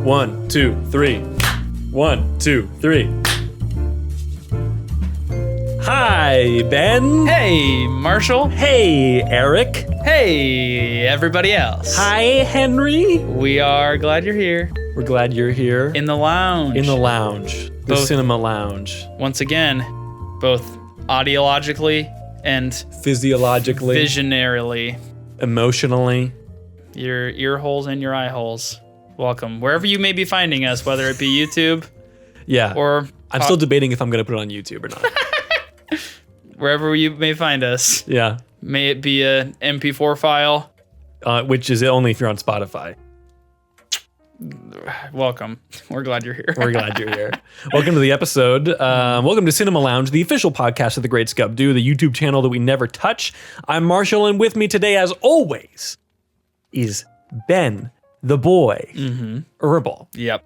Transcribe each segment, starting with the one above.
1, 2, 3. 1, 2, 3. Hi, Ben. Hey, Marshall. Hey, Eric. Hey, everybody else. Hi, Henry. We are glad you're here. We're glad you're here. In the lounge. In the lounge. The Both- cinema lounge. Once again, both audiologically and Physiologically. visionarily. Emotionally. Your ear holes and your eye holes. Welcome. Wherever you may be finding us, whether it be YouTube Yeah. or I'm still debating if I'm going to put it on YouTube or not. wherever you may find us. Yeah. May it be an MP4 file. Which is only if you're on Spotify. Welcome. We're glad you're here. We're glad you're here. Welcome to the episode. Welcome to Cinema Lounge, the official podcast of the Great Scub Do, the YouTube channel that we never touch. I'm Marshall, and with me today, as always, is Ben, the boy, Herbal. Yep.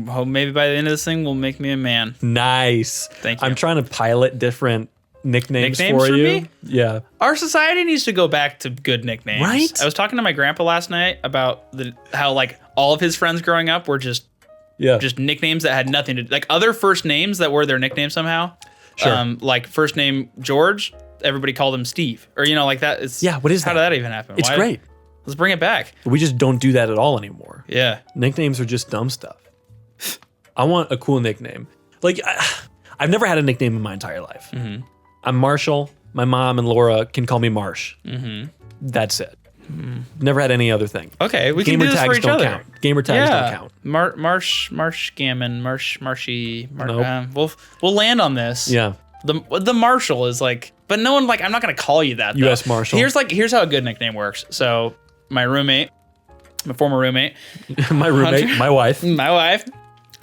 Hope maybe by the end of this thing will make me a man. Nice. Thank you. I'm trying to pilot different nicknames Nicknames for for you. me? Yeah. Our society needs to go back to good nicknames. Right? I was talking to my grandpa last night about how like all of his friends growing up were just nicknames that had nothing to like other first names that were their nickname somehow. Sure. Like first name George, everybody called him Steve, or like that. It's What is how that? did that even happen? It's great. Let's bring it back. We just don't do that at all anymore. Yeah. Nicknames are just dumb stuff. I want a cool nickname. Like, I've never had a nickname in my entire life. Mm-hmm. I'm Marshall. My mom and Laura can call me Marsh. Mm-hmm. That's it. Never had any other thing. Okay, we can Gamer do this tags for each don't other. count. Gamer tags don't count. Marsh Gammon, Marshy. Nope. We'll land on this. Yeah. The Marshall is like, but no one like. I'm not gonna call you that. Though. U.S. Marshal. Here's how a good nickname works. So my former roommate, My roommate, Hunter. my wife.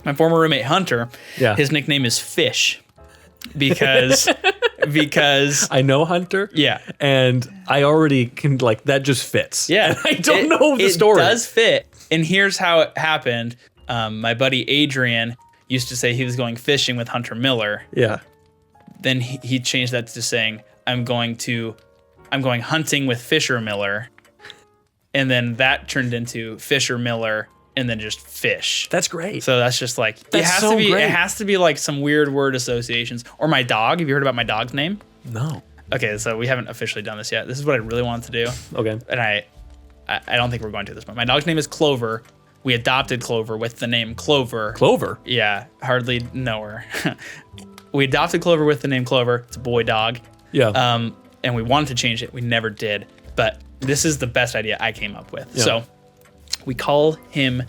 my former roommate Hunter. Yeah. His nickname is Fish, because I know Hunter. yeah. And I already can that just fits. Yeah, I don't know the story. It does fit, and here's how it happened. My buddy Adrian used to say he was going fishing with Hunter Miller. Yeah. Then he changed that to saying, I'm going hunting with Fisher Miller. And then that turned into Fisher Miller and then just fish. That's great. So that's just like, That's great. It has to be like some weird word associations. Or my dog. Have you heard about my dog's name? No. Okay, so we haven't officially done this yet. This is what I really wanted to do. Okay. And I don't think we're going to this point. My dog's name is Clover. We adopted Clover with the name Clover. Clover. Yeah, hardly know her. We adopted Clover with the name Clover. It's a boy dog. Yeah. And we wanted to change it. We never did. But this is the best idea I came up with. Yeah. So we call him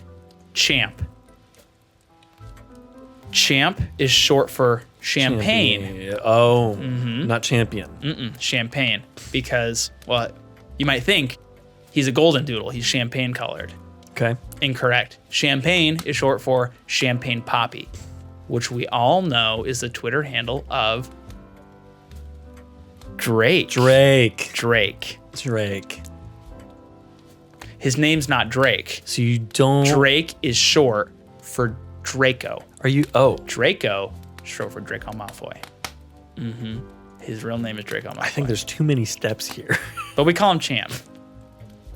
Champ. Champ is short for champagne. Oh, not champion. Champagne. Because, well, you might think he's a golden doodle. He's champagne colored. Okay. Incorrect. Champagne is short for Champagne Poppy, which we all know is the Twitter handle of Drake. Drake. His name's not Drake. So you don't. Drake is short for Draco. Are you? Oh. Draco is short for Draco Malfoy. His real name is Draco Malfoy. I think there's too many steps here. But we call him Champ.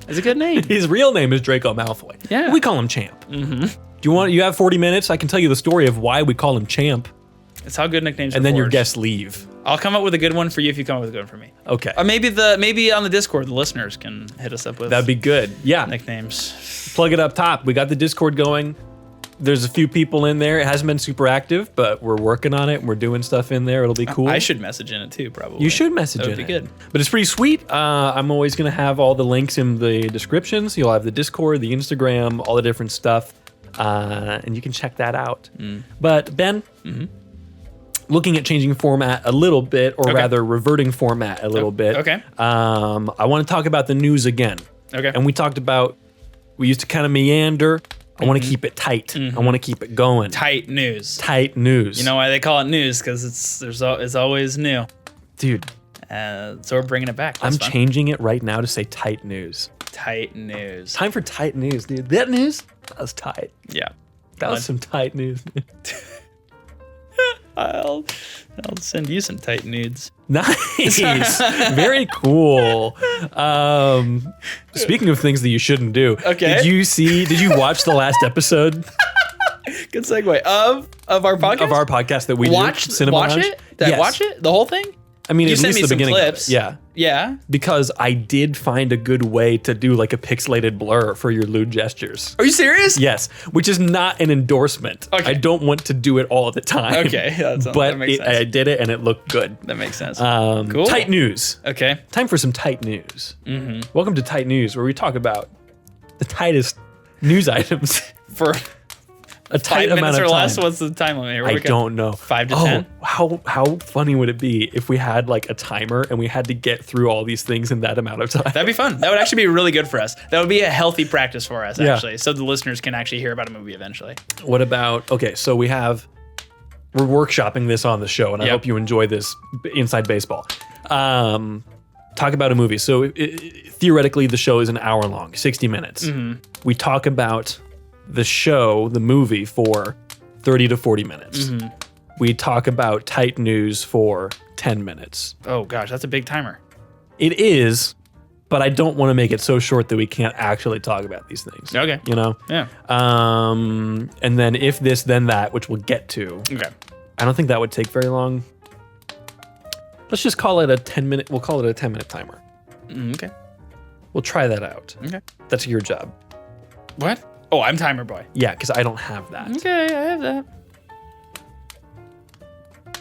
It's a good name. His real name is Draco Malfoy. Yeah. We call him Champ. You have 40 minutes? I can tell you the story of why we call him Champ, It's how good nicknames are and then your forged. guests leave. I'll come up with a good one for you if you come up with a good one for me. Okay. Or maybe on the Discord, the listeners can hit us up with That'd be good. Yeah. nicknames. Plug it up top. We got the Discord going. There's a few people in there. It hasn't been super active, but we're working on it. We're doing stuff in there. It'll be cool. I should message in it too, probably. You should message That in would be it. good. But it's pretty sweet. I'm always going to have all the links in the description. So you'll have the Discord, the Instagram, all the different stuff. And you can check that out. But Ben, looking at changing format a little bit, or rather reverting format a little bit. Okay. I want to talk about the news again. Okay. And we used to kind of meander. I want to keep it tight. I want to keep it going. Tight news. Tight news. You know why they call it news? Because it's always new. Dude, So we're bringing it back. That's I'm fun. changing it right now to say tight news. Tight news. Time for tight news, dude. That news? That was tight. Yeah. That was some tight news. I'll send you some tight nudes. Nice. Very cool. Speaking of things that you shouldn't do. Okay. Did you watch the last episode Good segue of our podcast. of our podcast that we watch do? Cinema watch Lounge? it? Did I watch it? The whole thing? I mean, You at sent least me the some beginning. clips. Yeah. Yeah. Because I did find a good way to do like a pixelated blur for your lewd gestures. Are you serious? Yes, which is not an endorsement. Okay. I don't want to do it all the time. Okay, that but makes sense. I did it and it looked good. That makes sense. Cool. Tight news. Okay. Time for some tight news. Welcome to Tight News, where we talk about the tightest news items For a tight 5 amount minutes of or time. less, what's the time limit here? I don't know. 5 to 10? How funny would it be if we had like a timer and we had to get through all these things in that amount of time? That'd be fun. That would actually be really good for us. That would be a healthy practice for us, Yeah. actually, so the listeners can actually hear about a movie eventually. What about, okay, so we're workshopping this on the show, and I Yep. hope you enjoy this inside baseball. Talk about a movie. So theoretically, the show is an hour long, 60 minutes. We talk about the movie for 30 to 40 minutes. We talk about tight news for 10 minutes. Oh gosh, that's a big timer. It is, but I don't want to make it so short that we can't actually talk about these things. Okay. You know? Yeah. And then if this, then that, which we'll get to. Okay. I don't think that would take very long. Let's just call it a 10-minute. We'll call it a 10-minute timer. Okay. We'll try that out. Okay. That's your job. What? Oh, I'm timer boy. Yeah, because I don't have that. Okay, I have that.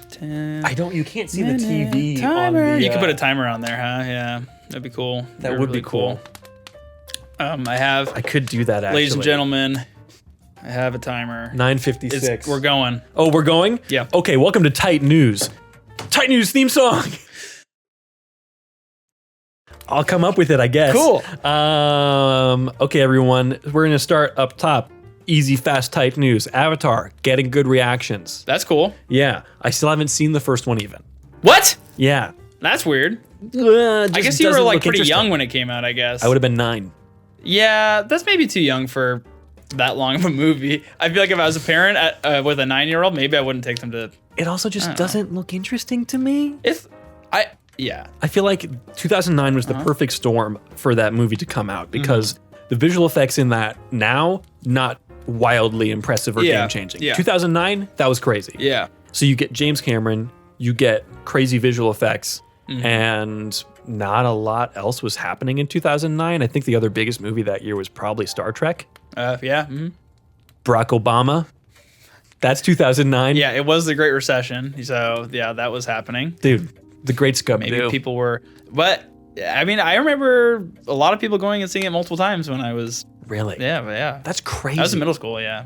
10. I don't. You can't see the minute TV timer. on the. You could put a timer on there, huh? Yeah, that'd be cool. That would be cool. I have, I could do that actually. ladies and gentlemen, I have a timer. 9:56. We're going. Oh, we're going? Yeah. Okay, welcome to Tight News. Tight News theme song. I'll come up with it, I guess. Cool. Okay, everyone. We're gonna start up top. Easy, fast, tight news. Avatar getting good reactions. That's cool. Yeah, I still haven't seen the first one even. What? Yeah. That's weird. I guess you were like pretty young when it came out, I guess. I would have been 9. Yeah, that's maybe too young for that long of a movie. I feel like if I was a parent with a 9-year-old, maybe I wouldn't take them to. It also just doesn't look interesting to me. Yeah. I feel like 2009 was the perfect storm for that movie to come out because the visual effects in that now, not wildly impressive or game-changing. Yeah. 2009, that was crazy. Yeah. So you get James Cameron, you get crazy visual effects, and not a lot else was happening in 2009. I think the other biggest movie that year was probably Star Trek. Yeah. Barack Obama. That's 2009. Yeah, it was the Great Recession. So, yeah, that was happening. Dude, the Great Scooby-Doo. Maybe people were. But, I mean, I remember a lot of people going and seeing it multiple times when I was. Really? Yeah. That's crazy. I was in middle school, yeah.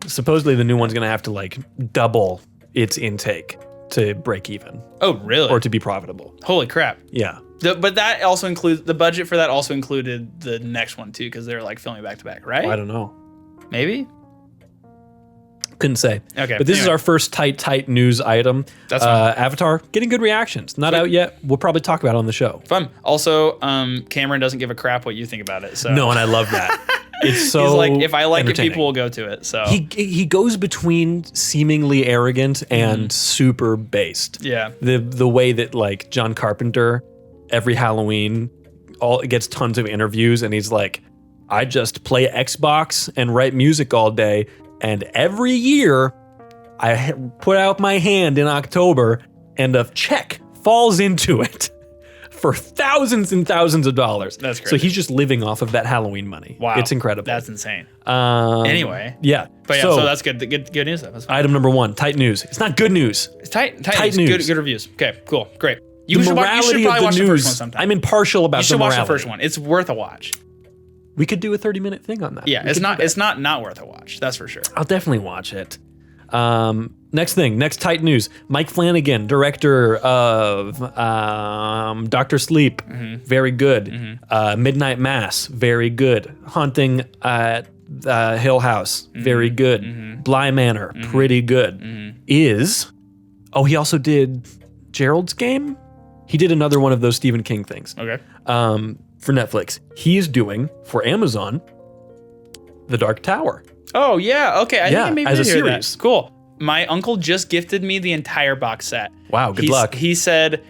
Supposedly the new one's going to have to like double its intake to break even Oh, really? or to be profitable. Holy crap. Yeah. But that also includes. The budget for that also included the next one, too, because they were like filming back to back, right? I don't know. Maybe? Couldn't say. Okay, But this is anyway. our first tight news item. That's fine. Avatar, getting good reactions. Not out yet. We'll probably talk about it on the show. Fun. Also, Cameron doesn't give a crap what you think about it. So No, and I love that. It's so he's like, if I like it, entertaining. people will go to it. So He goes between seemingly arrogant and super based. yeah. The way that like John Carpenter every Halloween gets tons of interviews and he's like, I just play Xbox and write music all day, and every year I put out my hand in October and a check falls into it for thousands and thousands of dollars. That's So crazy. he's just living off of that Halloween money. Wow. It's incredible. That's insane. Anyway. Yeah. But yeah, so that's good. Good news. That's fine. Item number 1, tight news. It's not good news. It's tight tight news. news. Good reviews. Okay, cool, great. You The should morality probably of watch the the news. first one sometime. I'm impartial about You should the watch morality. the first one. It's worth a watch. We could do a 30-minute thing on that. Yeah, We it's could do not. that. It's not worth a watch. That's for sure. I'll definitely watch it. Next tight news. Mike Flanagan, director of Doctor Sleep, very good. Midnight Mass, very good. Haunting at Hill House, very good. Bly Manor, pretty good. He also did Gerald's Game? He did another one of those Stephen King things. Okay. For Netflix. He's doing, for Amazon, The Dark Tower. Oh yeah. Okay. I think I maybe as a did hear that. series. Cool. My uncle just gifted me the entire box set. Wow, good luck. He said,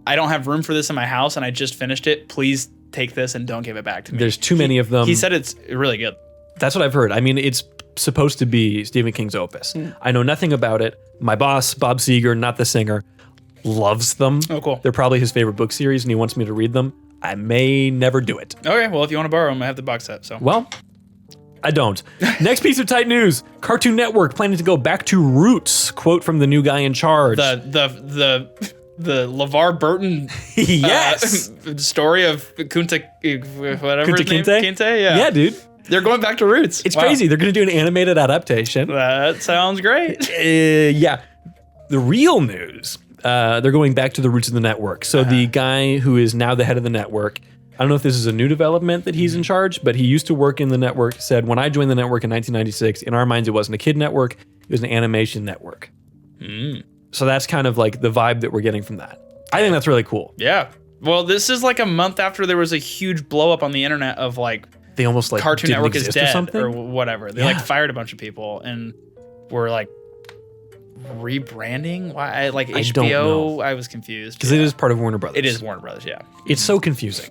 I don't have room for this in my house and I just finished it. Please take this and don't give it back to me. There's too many of them. He said it's really good. That's what I've heard. I mean, it's supposed to be Stephen King's opus. I know nothing about it. My boss, Bob Seger, not the singer, loves them. Oh, cool. They're probably his favorite book series, and he wants me to read them. I may never do it. Okay, well, if you want to borrow them, I have the box set. So Well, I don't. Next piece of tight news. Cartoon Network planning to go back to roots. Quote from the new guy in charge. the LeVar Burton Yes. Story of Kunta whatever Kunta his name, Kinte? Kinte, yeah. Yeah, dude. They're going back to roots. It's Wow. crazy. They're going to do an animated adaptation. That sounds great. Yeah. The real news, they're going back to the roots of the network. So the guy who is now the head of the network, I don't know if this is a new development that he's in charge, but he used to work in the network, said, when I joined the network in 1996, in our minds, it wasn't a kid network, it was an animation network. So that's kind of like the vibe that we're getting from that. I think that's really cool. Yeah. Well, this is like a month after there was a huge blow up on the internet of like They almost like Cartoon didn't Network is exist or dead something. or whatever. They like fired a bunch of people and were like rebranding. Why? Like I don't know. HBO. I was confused. Because it is part of Warner Brothers. It is Warner Brothers. Yeah. It's so confusing.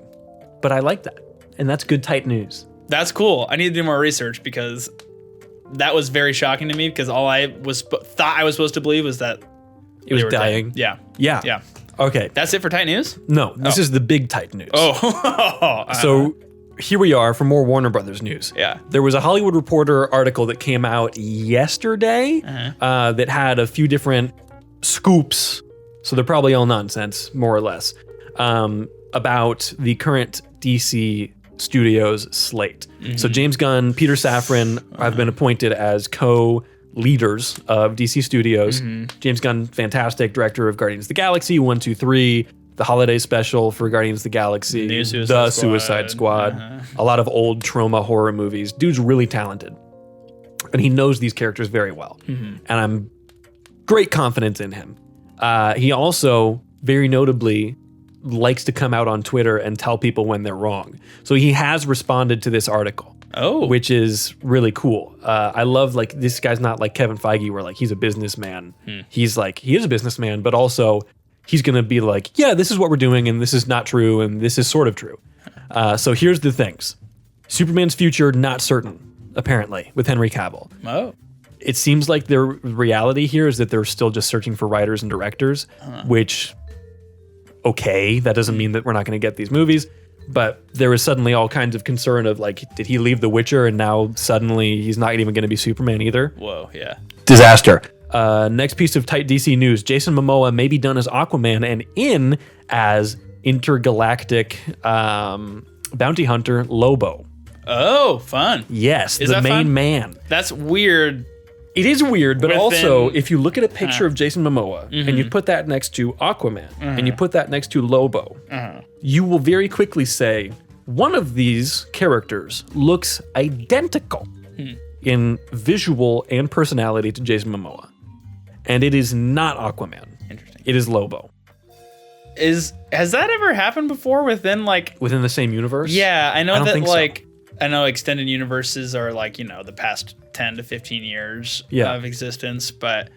But I like that. And that's good, tight news. That's cool. I need to do more research because that was very shocking to me because all I was thought I was supposed to believe was that It was they were dead. dying. Yeah. Yeah. Yeah. Okay. That's it for tight news? No, this is the big tight news. Oh. So here we are for more Warner Brothers news. Yeah. There was a Hollywood Reporter article that came out yesterday that had a few different scoops. So they're probably all nonsense, more or less, about the current DC Studios slate. So James Gunn, Peter Safran have been appointed as co-leaders of DC Studios. James Gunn, fantastic director of Guardians of the Galaxy 1, 2, 3, the holiday special for Guardians of the Galaxy, New Suicide the Squad. Suicide Squad, a lot of old trauma horror movies. Dude's really talented, and he knows these characters very well. And I'm great confidence in him. He also, very notably, likes to come out on Twitter and tell people when they're wrong. So he has responded to this article. Oh. Which is really cool. I love, like, this guy's not like Kevin Feige where like he's a businessman. He's like, he is a businessman, but also he's going to be like, yeah, this is what we're doing and this is not true and this is sort of true. So here's the things. Superman's future, not certain, apparently, with Henry Cavill. Oh. It seems like the reality here is that they're still just searching for writers and directors, which, okay, that doesn't mean that we're not going to get these movies. But there was suddenly all kinds of concern of like, did he leave The Witcher and now suddenly he's not even going to be Superman either? Whoa, yeah. Disaster. Next piece of tight DC news. Jason Momoa may be done as Aquaman and in as intergalactic bounty hunter Lobo. Oh, fun. Yes, Is the that main fun? man. That's weird. It is weird, but Within- also if you look at a picture of Jason Momoa and you put that next to Aquaman and you put that next to Lobo, you will very quickly say one of these characters looks identical in visual and personality to Jason Momoa. And it is not Aquaman. Interesting. It is Lobo. Has that ever happened before within like Within the same universe? Yeah, I know I don't that think so. like I know extended universes are like, you know, the past 10 to 15 years of existence, but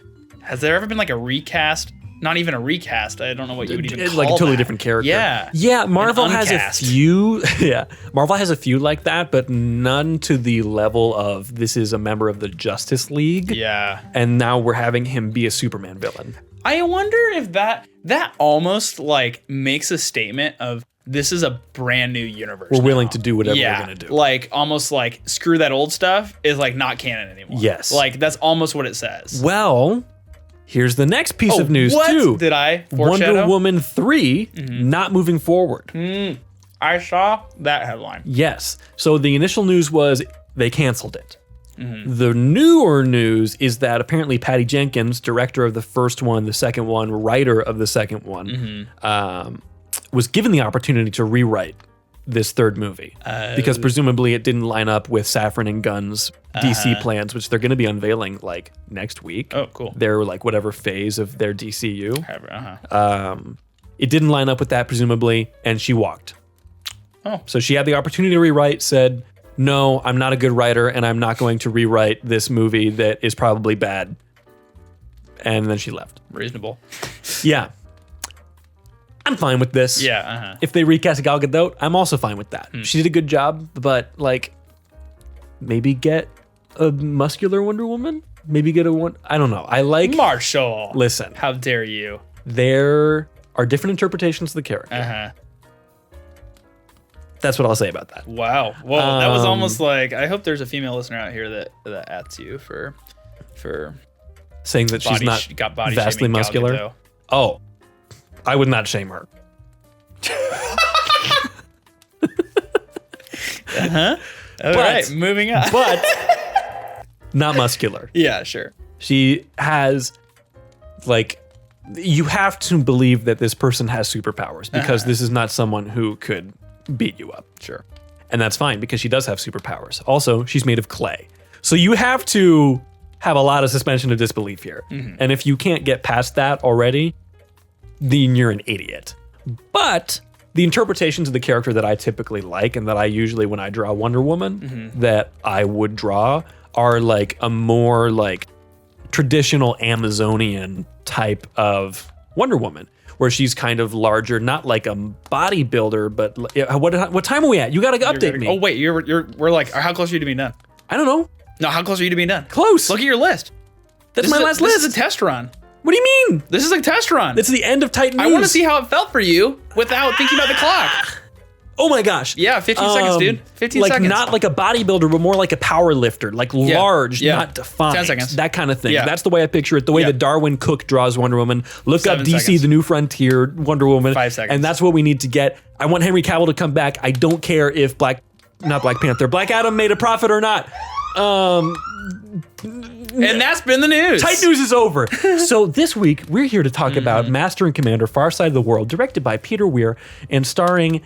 has there ever been like a recast? Not even a recast. I don't know what you would even It's call like a totally that. different character. Yeah. Yeah, Marvel An has a uncast. few. Yeah. Marvel has a few like that, but none to the level of this is a member of the Justice League. Yeah. And now we're having him be a Superman villain. I wonder if that almost like makes a statement of this is a brand new universe. We're willing now. to do whatever Yeah, we're going to do. like almost like screw that old stuff is like not canon anymore. Yes. Like that's almost what it says. Well, here's the next piece of news what? too. Did I foreshadow? Wonder Woman 3 not moving forward. I saw that headline. Yes. So the initial news was they canceled it. Mm-hmm. The newer news is that apparently Patty Jenkins, director of the first one, the second one, writer of the second one, Mm-hmm. Was given the opportunity to rewrite this third movie because presumably it didn't line up with Safran and Gunn's DC plans, which they're going to be unveiling like next week. Oh, cool. They're like whatever phase of their DCU. Uh-huh. It didn't line up with that presumably, and she walked. Oh. So she had the opportunity to rewrite, said, no, I'm not a good writer and I'm not going to rewrite this movie that is probably bad. and then she left. Reasonable. Yeah. I'm fine with this. Yeah. If they recast Gal Gadot, I'm also fine with that. She did a good job, but like, maybe get a muscular Wonder Woman. Maybe get a one. I don't know. I like Marshall. Listen, How dare you? there are different interpretations of the character. That's what I'll say about that. Wow. Well, that was almost like, I hope there's a female listener out here that at you for Saying that she's not body vastly shaming Gal muscular. Gadot. Oh, I would not shame her. All right, moving on. But not muscular. Yeah, sure. She has, like, you have to believe that this person has superpowers because this is not someone who could beat you up. Sure. And that's fine because she does have superpowers. Also, she's made of clay. So you have to have a lot of suspension of disbelief here. And if you can't get past that already, then you're an idiot. But the interpretations of the character that I typically like and that I usually, when I draw Wonder Woman, that I would draw are like a more like traditional Amazonian type of Wonder Woman, where she's kind of larger, not like a bodybuilder, but what time are we at? You got to update me. Oh wait, we're like, how close are you to being done? I don't know. No, how close are you to being done? Close. Look at your list. That's my last list. This is a test run. What do you mean? This is a test run. It's the end of Titan News. I want to see how it felt for you without thinking about the clock. Oh my gosh. Yeah, 15 seconds, dude. 15 like seconds. Not like a bodybuilder, but more like a power lifter, like large, not defined. 10 seconds. That kind of thing. Yeah. That's the way I picture it. The way that Darwin Cook draws Wonder Woman. Look 7 up DC, seconds. The New Frontier, Wonder Woman. 5 seconds. And that's what we need to get. I want Henry Cavill to come back. I don't care if Black Adam made a profit or not. And that's been the news. Tight News is over. So this week, we're here to talk about Master and Commander Far Side of the World, directed by Peter Weir and starring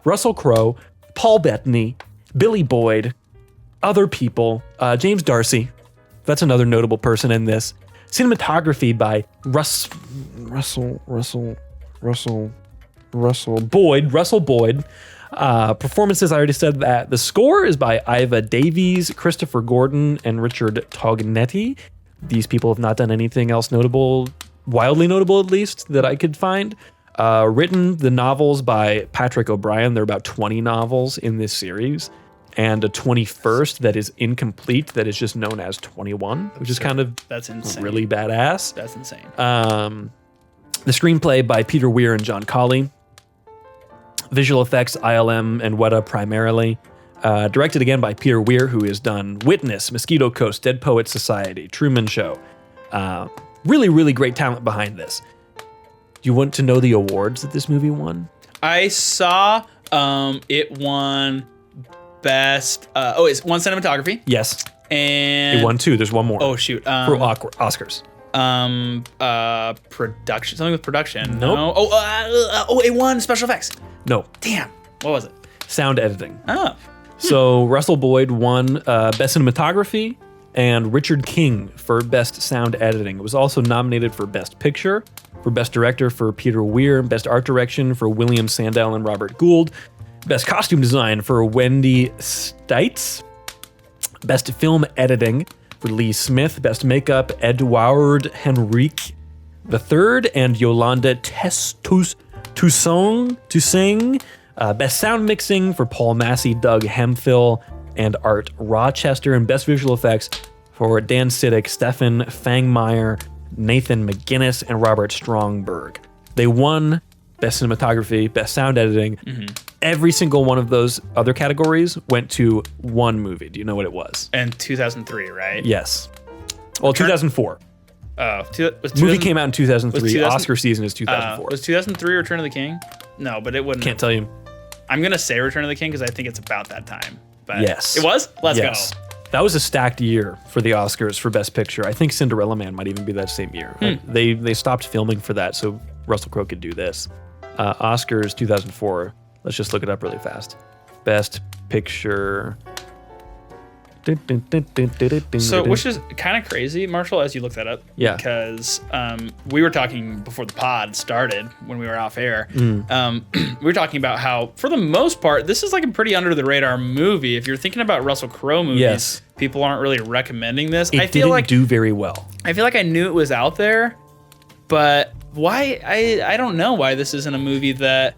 Russell Crowe, Paul Bettany, Billy Boyd, other people, James Darcy. That's another notable person in this. Cinematography by Russell Boyd. Performances, I already said that. The score is by Iva Davies, Christopher Gordon, and Richard Tognetti. These people have not done anything else notable, wildly notable at least, that I could find. Written the novels by Patrick O'Brien. There are about 20 novels in this series. And a 21st that is incomplete, that is just known as 21, which is kind of That's insane. really badass. That's insane. The screenplay by Peter Weir and John Colley. Visual effects, ILM and Weta primarily. Directed again by Peter Weir, who has done Witness, Mosquito Coast, Dead Poets Society, Truman Show. Really, really great talent behind this. Do you want to know the awards that this movie won? I saw it won best. It's won cinematography. Yes. And It won two. There's one more. Oh shoot. For Oscars. Production. Something with production. Nope. No. Oh, it won special effects. No. Damn. What was it? Sound editing. Oh. So Russell Boyd won Best Cinematography and Richard King for Best Sound Editing. It was also nominated for Best Picture, for Best Director for Peter Weir, Best Art Direction for William Sandell and Robert Gould, Best Costume Design for Wendy Stites, Best Film Editing for Lee Smith, Best Makeup Edouard Henrique III and Yolanda Toussaint. Best Sound Mixing for Paul Massey, Doug Hemphill, and Art Rochester, and Best Visual Effects for Dan Siddick, Stefan Fangmeyer, Nathan McGuinness, and Robert Strongberg. They won Best Cinematography, Best Sound Editing. Every single one of those other categories went to one movie. Do you know what it was? And 2003, right? Yes. Well, 2004. Movie came out in 2003. Oscar season is 2004. Was 2003 Return of the King? No, but it wouldn't. Can't tell you. I'm gonna say Return of the King because I think it's about that time. But Yes. it was. Let's go. That was a stacked year for the Oscars for Best Picture. I think Cinderella Man might even be that same year. They stopped filming for that, so Russell Crowe could do this. Oscars 2004. Let's just look it up really fast. Best Picture. So, which is kind of crazy, Marshall, as you look that up. Yeah. Because we were talking before the pod started, when we were off air. We were talking about how, for the most part, this is like a pretty under the radar movie. If you're thinking about Russell Crowe movies, Yes. people aren't really recommending this. It didn't do very well. I feel like I knew it was out there, but why? I don't know why this isn't a movie that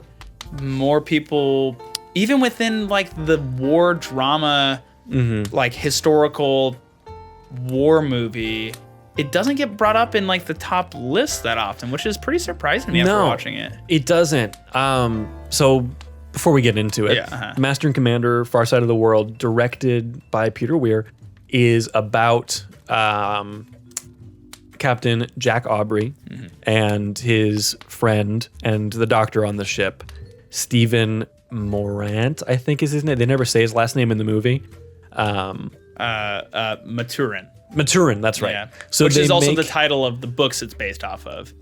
more people, even within like the war drama, like historical war movie, it doesn't get brought up in like the top list that often, which is pretty surprising to me after watching it. It doesn't. So before we get into it, Master and Commander, Far Side of the World, directed by Peter Weir, is about Captain Jack Aubrey and his friend and the doctor on the ship, Stephen Morant, I think is his name. They never say his last name in the movie. Maturin. Maturin, that's right. Yeah. So which is also the title of the books it's based off of.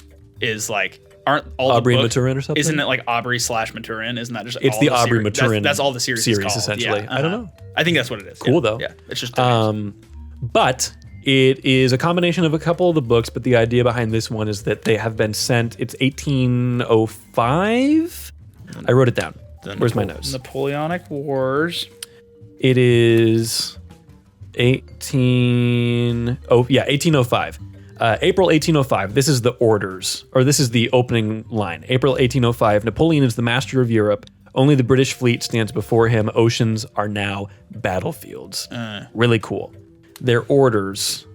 Is like, aren't all Aubrey the books, Maturin or something? Isn't it like Aubrey / Maturin? Isn't that just it's all the Aubrey Maturin? That's all the series is called. essentially. Yeah, I don't know. I think that's what it is. Cool though. Yeah, it's just. But it is a combination of a couple of the books, but the idea behind this one is that they have been sent. It's 1805. I wrote it down. Where's my notes? Napoleonic Wars. It is 1805. April 1805. This is the orders, or this is the opening line. April 1805. Napoleon is the master of Europe. Only the British fleet stands before him. Oceans are now battlefields. Really cool. Their orders: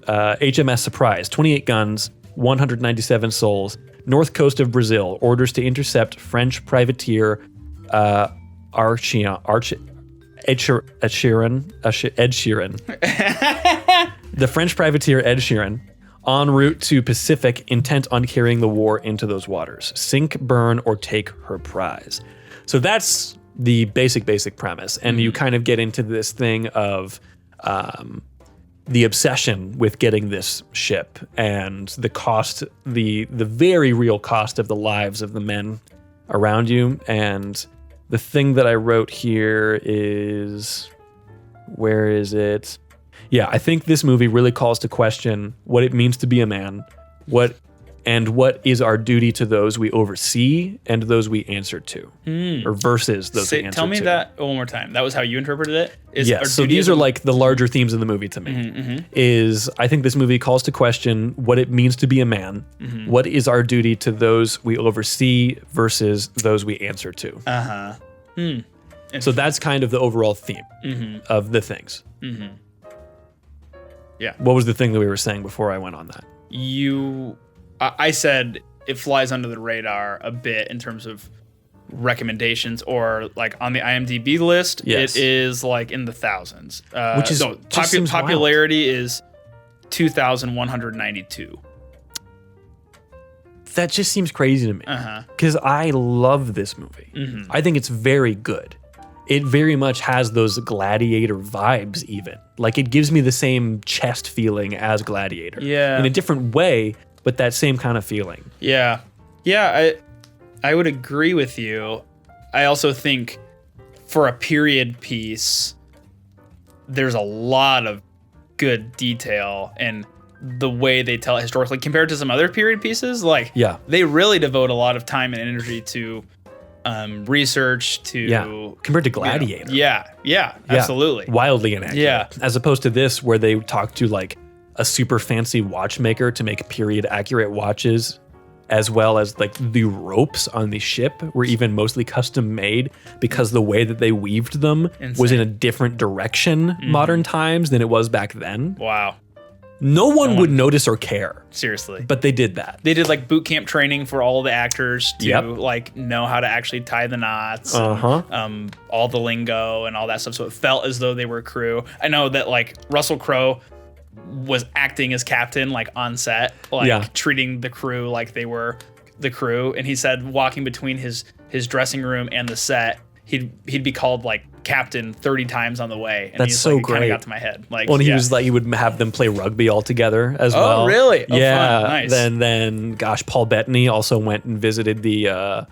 HMS Surprise, 28 guns, 197 souls. North coast of Brazil. Orders to intercept French privateer Ed Sheeran. The French privateer Ed Sheeran, en route to Pacific, intent on carrying the war into those waters. Sink, burn, or take her prize. So that's the basic premise. And you kind of get into this thing of the obsession with getting this ship and the cost, the very real cost of the lives of the men around you. And the thing that I wrote here is, where is it? Yeah, I think this movie really calls to question what it means to be a man, what is our duty to those we oversee and those we answer to, or versus those we answer to. Tell me that one more time. That was how you interpreted it? Yes, so these are like the larger themes of the movie to me. Is I think this movie calls to question what it means to be a man, what is our duty to those we oversee versus those we answer to. So that's kind of the overall theme of the things. Yeah. What was the thing that we were saying before I went on that? I said it flies under the radar a bit in terms of recommendations, or like on the IMDb list, Yes. it is like in the thousands. Which is so just seems popularity is 2,192. That just seems crazy to me because I love this movie. I think it's very good. It very much has those Gladiator vibes even. Like it gives me the same chest feeling as Gladiator. Yeah. In a different way, but that same kind of feeling. Yeah. Yeah, I would agree with you. I also think for a period piece, there's a lot of good detail and the way they tell it historically compared to some other period pieces. Like, they really devote a lot of time and energy to research, to compared to Gladiator. Absolutely. Wildly inaccurate. Yeah. As opposed to this, where they talk to like a super fancy watchmaker to make period accurate watches, as well as like the ropes on the ship were even mostly custom made because the way that they weaved them was in a different direction modern times than it was back then. Wow. No one would notice or care. Seriously. But they did that. They did like boot camp training for all the actors to like know how to actually tie the knots, and, all the lingo and all that stuff. So it felt as though they were crew. I know that like Russell Crowe was acting as captain, like on set, like treating the crew like they were the crew. And he said walking between his dressing room and the set, he'd be called like captain 30 times on the way. And that's so like, great. It kind of got to my head. Like, when he was like, he would have them play rugby all together as well. Oh, really? Oh, yeah. Fun. Nice. Then, gosh, Paul Bettany also went and visited the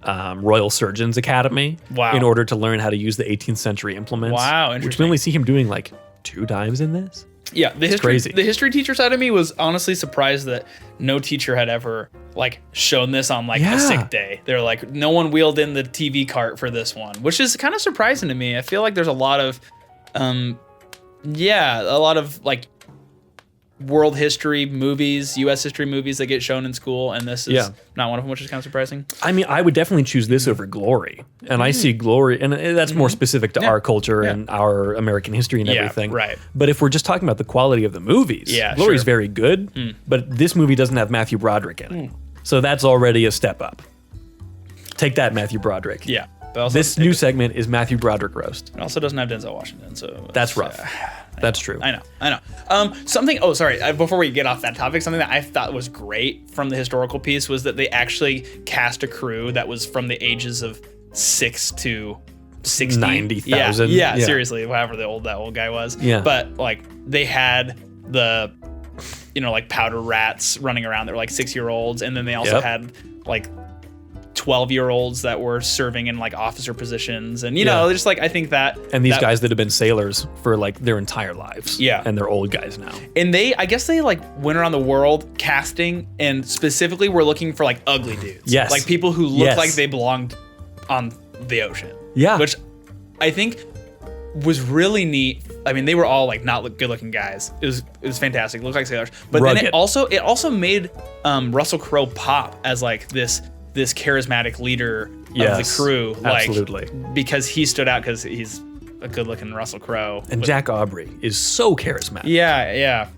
Royal Surgeons Academy in order to learn how to use the 18th century implements. Wow, interesting. Which we only see him doing like 2 times in this. Yeah, the history teacher side of me was honestly surprised that no teacher had ever like shown this on like a sick day. They're like, no one wheeled in the TV cart for this one, which is kind of surprising to me. I feel like there's a lot of Yeah, a lot of like world history movies, U.S. history movies that get shown in school, and this is not one of them, which is kind of surprising. I mean, I would definitely choose this over Glory, and I see Glory, and that's more specific to our culture and our American history and everything. Right. But if we're just talking about the quality of the movies, Glory's very good, but this movie doesn't have Matthew Broderick in it, so that's already a step up. Take that, Matthew Broderick. Yeah. But also, This new segment is Matthew Broderick roast. it also doesn't have Denzel Washington, so That's rough. That's true. I know. Something. Oh, sorry. Before we get off that topic, something that I thought was great from the historical piece was that they actually cast a crew that was from the ages of 6 to 60. 90,000. Yeah, seriously, however that old guy was. Yeah. But like they had the, like powder rats running around that were like 6-year-olds, and then they also had like 12-year-olds that were serving in like officer positions, and just like I think that and these guys that have been sailors for like their entire lives, and they're old guys now. And I guess they like went around the world casting, and specifically were looking for like ugly dudes, like people who looked like they belonged on the ocean, which I think was really neat. I mean, they were all like not good-looking guys. It was fantastic. Looked like sailors, but Rugged. then it also made Russell Crowe pop as like this charismatic leader of the crew, like, absolutely, because he stood out because he's a good-looking Russell Crowe. And Jack Aubrey is so charismatic. Yeah.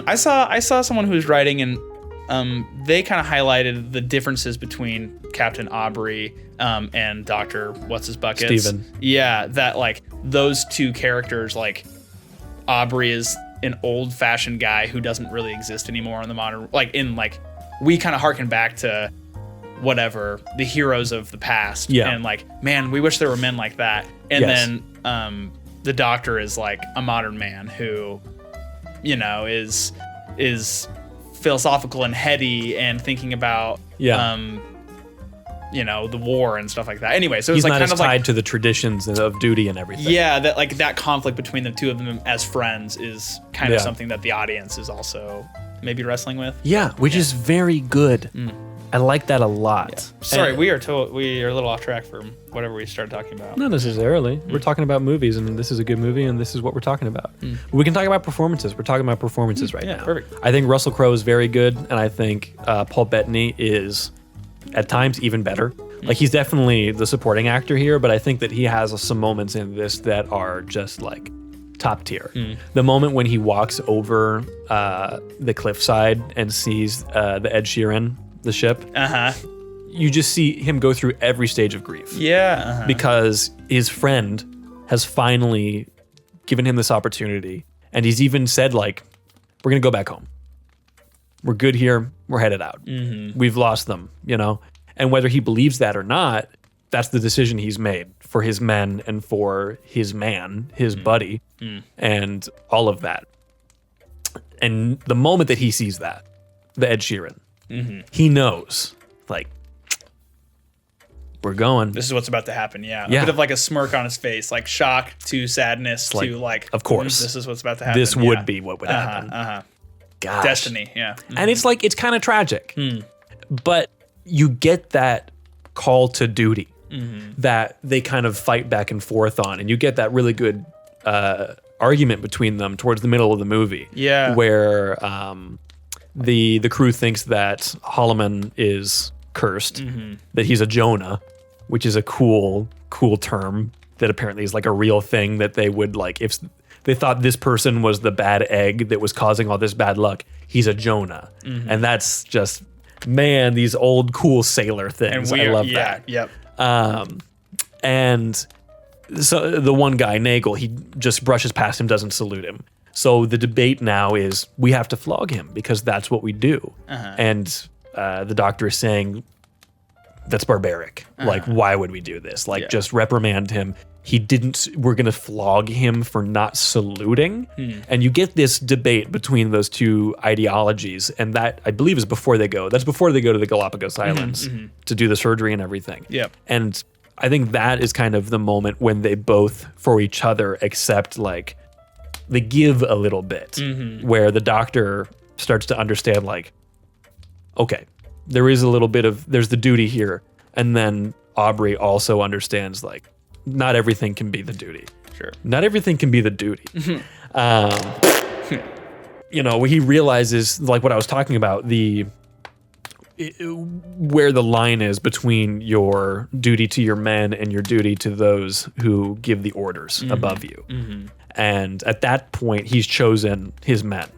I saw someone who was writing, and they kind of highlighted the differences between Captain Aubrey and Dr. What's his buckets. Steven. Yeah, that like those two characters, like Aubrey is an old-fashioned guy who doesn't really exist anymore in the modern, we kind of harken back to whatever the heroes of the past, and like, man, we wish there were men like that. And then the Doctor is like a modern man who is philosophical and heady and thinking about the war and stuff like that. Anyway, so he's it's like not kind as of tied like, to the traditions of duty and everything. Yeah, that conflict between the two of them as friends is kind of something that the audience is also maybe wrestling with. Yeah, which is very good. I like that a lot. Yeah. Sorry, we are a little off track from whatever we started talking about. Not necessarily. We're talking about movies, and this is a good movie, and this is what we're talking about. We can talk about performances. We're talking about performances right now. Perfect. I think Russell Crowe is very good, and I think Paul Bettany is, at times, even better. Like, he's definitely the supporting actor here, but I think that he has some moments in this that are just, like, top tier. The moment when he walks over the cliffside and sees the Ed Sheeran, the ship, you just see him go through every stage of grief. Because his friend has finally given him this opportunity, and he's even said, like, we're gonna go back home. We're good here. We're headed out. We've lost them, And whether he believes that or not, that's the decision he's made for his men and for his man, his buddy, and all of that. And the moment that he sees that, the Ed Sheeran, he knows, like, we're going. This is what's about to happen. Yeah. A bit of like a smirk on his face, like shock to sadness to like, of course, this is what's about to happen. This would be what would happen. Gosh. Destiny. Yeah. And it's like, it's kind of tragic, but you get that call to duty that they kind of fight back and forth on, and you get that really good argument between them towards the middle of the movie. Yeah. Where the crew thinks that Holloman is cursed, that he's a Jonah, which is a cool term that apparently is like a real thing that they would, like, if they thought this person was the bad egg that was causing all this bad luck, he's a Jonah. And that's just, man, these old cool sailor things. I love that. Yep. And so the one guy, Nagel, he just brushes past him, doesn't salute him. So the debate now is, we have to flog him because that's what we do. And the Doctor is saying, that's barbaric. Like, why would we do this? Like, just reprimand him. We're going to flog him for not saluting. And you get this debate between those two ideologies. And that, I believe, is before they go. That's before they go to the Galapagos Islands to do the surgery and everything. And I think that is kind of the moment when they both, for each other, accept, like, they give a little bit, where the Doctor starts to understand, like, okay, there's the duty here. And then Aubrey also understands, like, not everything can be the duty. Sure. Not everything can be the duty. He realizes, like what I was talking about, where the line is between your duty to your men and your duty to those who give the orders above you. And at that point, he's chosen his men.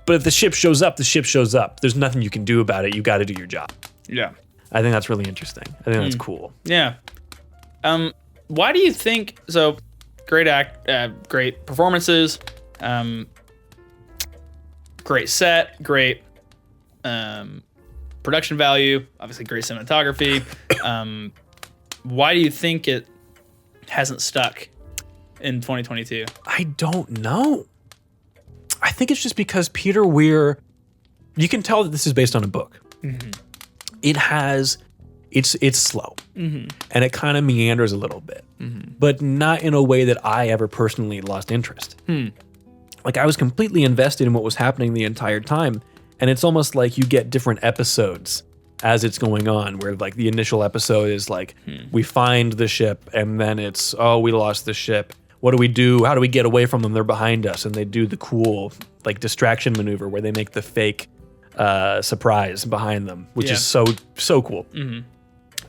But if the ship shows up, the ship shows up. There's nothing you can do about it. You got to do your job. Yeah. I think that's really interesting. I think that's cool. Yeah. Why do you think so? Great great performances, great set, great production value, obviously great cinematography. Why do you think it hasn't stuck in 2022? I don't know. I think it's just because Peter Weir, you can tell that this is based on a book. It's slow, and it kind of meanders a little bit, but not in a way that I ever personally lost interest. Like, I was completely invested in what was happening the entire time, and it's almost like you get different episodes as it's going on, where like the initial episode is like, we find the ship, and then it's, oh, we lost the ship. What do we do? How do we get away from them? They're behind us, and they do the cool like distraction maneuver where they make the fake surprise behind them, which is so cool.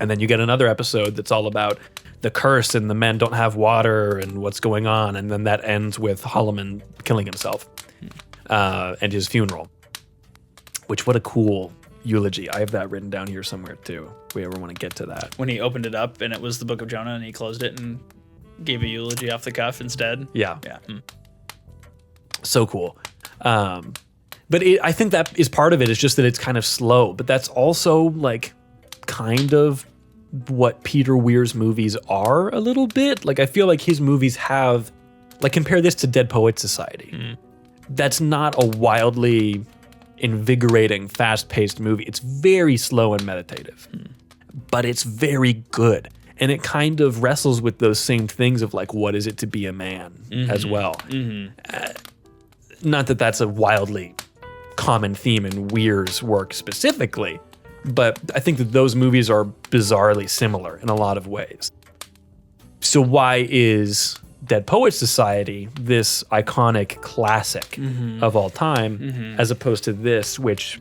And then you get another episode that's all about the curse and the men don't have water and what's going on, and then that ends with Holloman killing himself and his funeral. Which, what a cool eulogy. I have that written down here somewhere too, if we ever want to get to that. When he opened it up and it was the Book of Jonah, and he closed it and gave a eulogy off the cuff instead. Yeah. So cool. But I think that is part of it. It's just that it's kind of slow, but that's also like kind of what Peter Weir's movies are a little bit. Like, I feel like his movies have, like, compare this to Dead Poets Society. That's not a wildly invigorating, fast-paced movie. It's very slow and meditative, but it's very good. And it kind of wrestles with those same things of like, what is it to be a man as well? Not that that's a wildly common theme in Weir's work specifically, but I think that those movies are bizarrely similar in a lot of ways. So why is Dead Poets Society this iconic classic of all time, as opposed to this, which,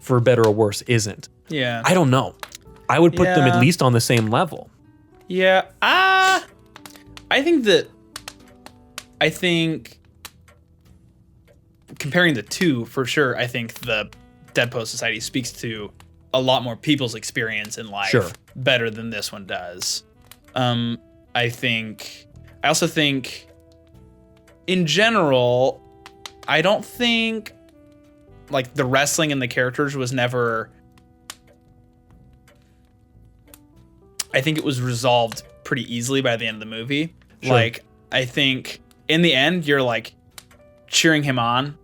for better or worse, isn't? Yeah. I don't know. I would put them at least on the same level. Yeah. I think comparing the two, for sure, I think the Dead Poets Society speaks to a lot more people's experience in life better than this one does. I also think in general, I don't think like the wrestling and the characters was never, I think it was resolved pretty easily by the end of the movie. Sure. Like, I think in the end, you're like cheering him on.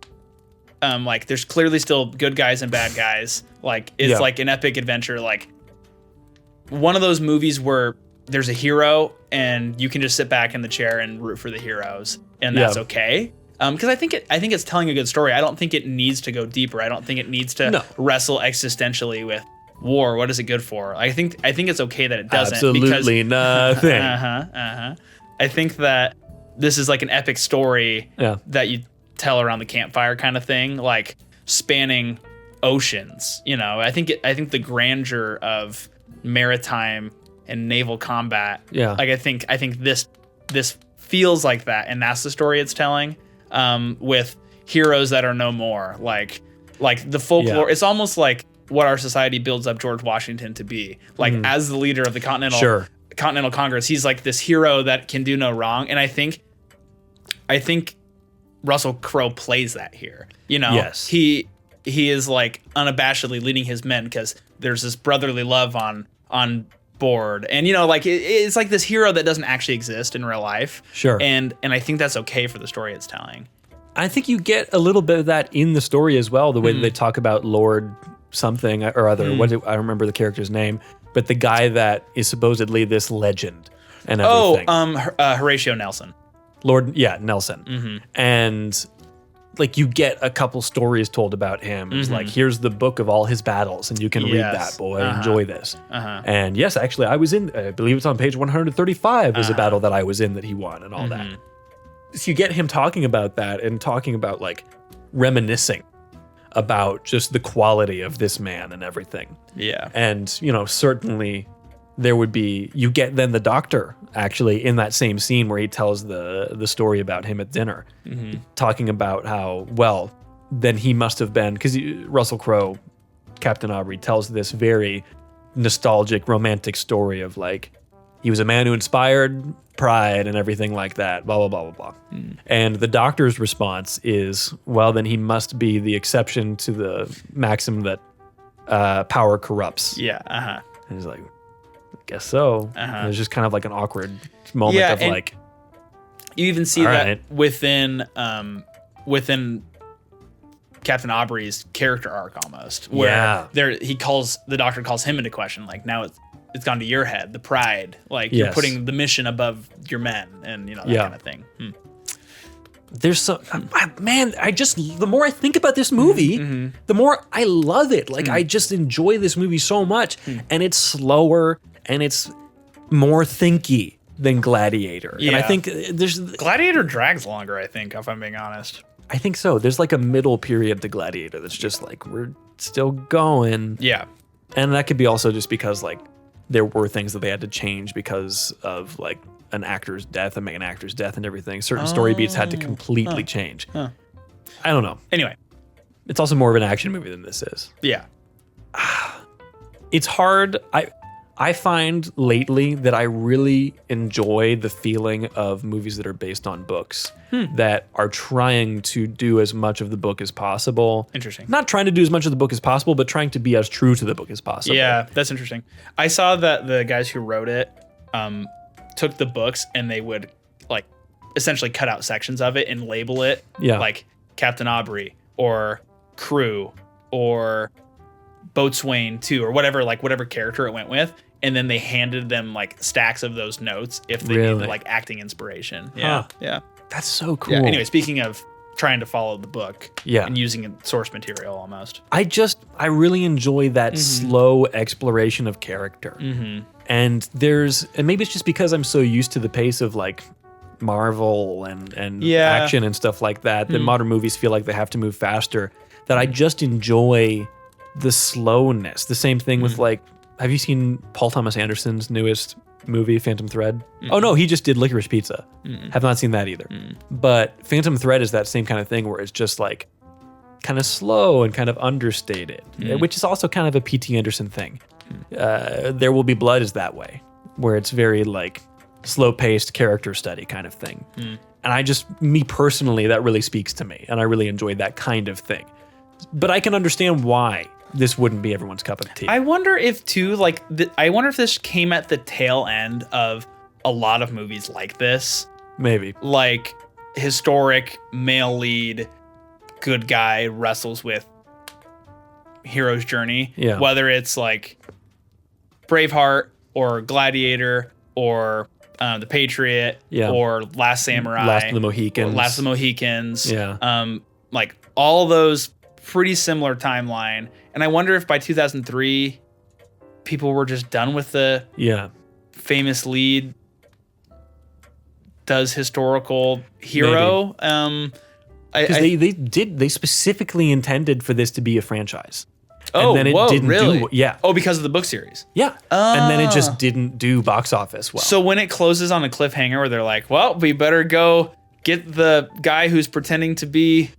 Like, there's clearly still good guys and bad guys. Like, it's like an epic adventure. Like, one of those movies where there's a hero and you can just sit back in the chair and root for the heroes, and that's okay. Because I think it's telling a good story. I don't think it needs to go deeper. I don't think it needs to wrestle existentially with war. What is it good for? I think it's okay that it doesn't. Absolutely nothing. I think that this is like an epic story that you tell around the campfire kind of thing, like spanning oceans. You know, I think the grandeur of maritime and naval combat. Yeah. Like I think this feels like that, and that's the story it's telling. With heroes that are no more, like the folklore. It's almost like what our society builds up George Washington to be. Like as the leader of the Continental Congress, he's like this hero that can do no wrong. And I think Russell Crowe plays that here. You know, he is like unabashedly leading his men because there's this brotherly love on board, and you know, like it's like this hero that doesn't actually exist in real life. Sure. And I think that's okay for the story it's telling. I think you get a little bit of that in the story as well. The way that they talk about Lord something or other. I don't remember the character's name, but the guy that is supposedly this legend and everything. Horatio Nelson. Lord, Nelson. And like you get a couple stories told about him. It's like, here's the book of all his battles, and you can read that, boy. Enjoy this. And yes, actually, I believe it's on page 135 is a battle that I was in that he won and all that. So you get him talking about that and talking about like reminiscing about just the quality of this man and everything. Yeah. And, you know, certainly there would be, you get then the doctor actually in that same scene where he tells the story about him at dinner, talking about how, well, then he must have been, because Russell Crowe, Captain Aubrey, tells this very nostalgic, romantic story of like, he was a man who inspired pride and everything like that, blah, blah, blah, blah, blah. And the doctor's response is, well, then he must be the exception to the maxim that power corrupts. Yeah. And he's like, I guess so. And it's just kind of like an awkward moment of like. You even see that within Captain Aubrey's character arc almost, where the doctor calls him into question, like, now it's gone to your head, the pride, like you're putting the mission above your men, and you know that kind of thing. There's so the more I think about this movie, the more I love it. Like I just enjoy this movie so much, and it's slower and it's more thinky than Gladiator. And I think Gladiator drags longer, I think, if I'm being honest. I think so. There's like a middle period to Gladiator that's just like, we're still going. Yeah. And that could be also just because like there were things that they had to change because of like an actor's death, a main actor's death and everything. Certain story beats had to completely change. I don't know. Anyway. It's also more of an action movie than this is. Yeah. It's hard. I find lately that I really enjoy the feeling of movies that are based on books that are trying to do as much of the book as possible. Interesting. Not trying to do as much of the book as possible, but trying to be as true to the book as possible. Yeah, that's interesting. I saw that the guys who wrote it took the books and they would like essentially cut out sections of it and label it like Captain Aubrey or Crew or Boatswain 2 or whatever character it went with, and then they handed them like stacks of those notes if they needed like acting inspiration. Yeah. That's so cool. Yeah. Anyway, speaking of trying to follow the book and using source material almost. I really enjoy that slow exploration of character. And maybe it's just because I'm so used to the pace of like Marvel and action and stuff like that, that modern movies feel like they have to move faster, that I just enjoy the slowness. The same thing with like, have you seen Paul Thomas Anderson's newest movie, Phantom Thread? Oh no, he just did Licorice Pizza. Have not seen that either. But Phantom Thread is that same kind of thing where it's just like kind of slow and kind of understated, which is also kind of a P.T. Anderson thing. There Will Be Blood is that way, where it's very like slow-paced character study kind of thing. And me personally, that really speaks to me, and I really enjoy that kind of thing. But I can understand why this wouldn't be everyone's cup of tea. I wonder if too, like, I wonder if this came at the tail end of a lot of movies like this. Maybe. Like, historic male lead, good guy wrestles with hero's journey. Yeah. Whether it's like Braveheart or Gladiator or The Patriot or Last Samurai. Last of the Mohicans. Yeah. Like all those pretty similar timeline. And I wonder if by 2003, people were just done with the famous lead does historical hero. Because they specifically intended for this to be a franchise. Oh, and then it didn't really? Yeah. Oh, because of the book series. Yeah. And then it just didn't do box office well. So when it closes on a cliffhanger where they're like, well, we better go get the guy who's pretending to be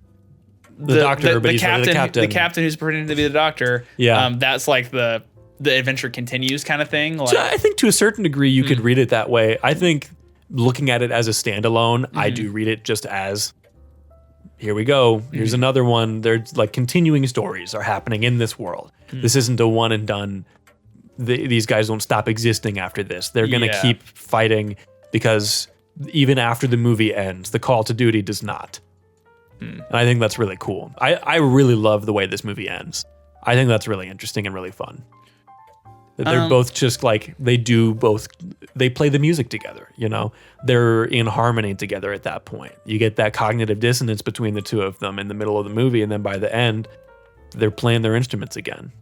the doctor, but he's really the captain. The captain who's pretending to be the doctor. Yeah. That's like the adventure continues kind of thing. Like, so I think to a certain degree you could read it that way. I think looking at it as a standalone, I do read it just as, here we go. Here's another one. There's like continuing stories are happening in this world. This isn't a one and done. These guys don't stop existing after this. They're going to keep fighting because even after the movie ends, the call to duty does not. And I think that's really cool. I really love the way this movie ends. I think that's really interesting and really fun. That they're both just like they play the music together, you know. They're in harmony together at that point. You get that cognitive dissonance between the two of them in the middle of the movie, and then by the end, they're playing their instruments again.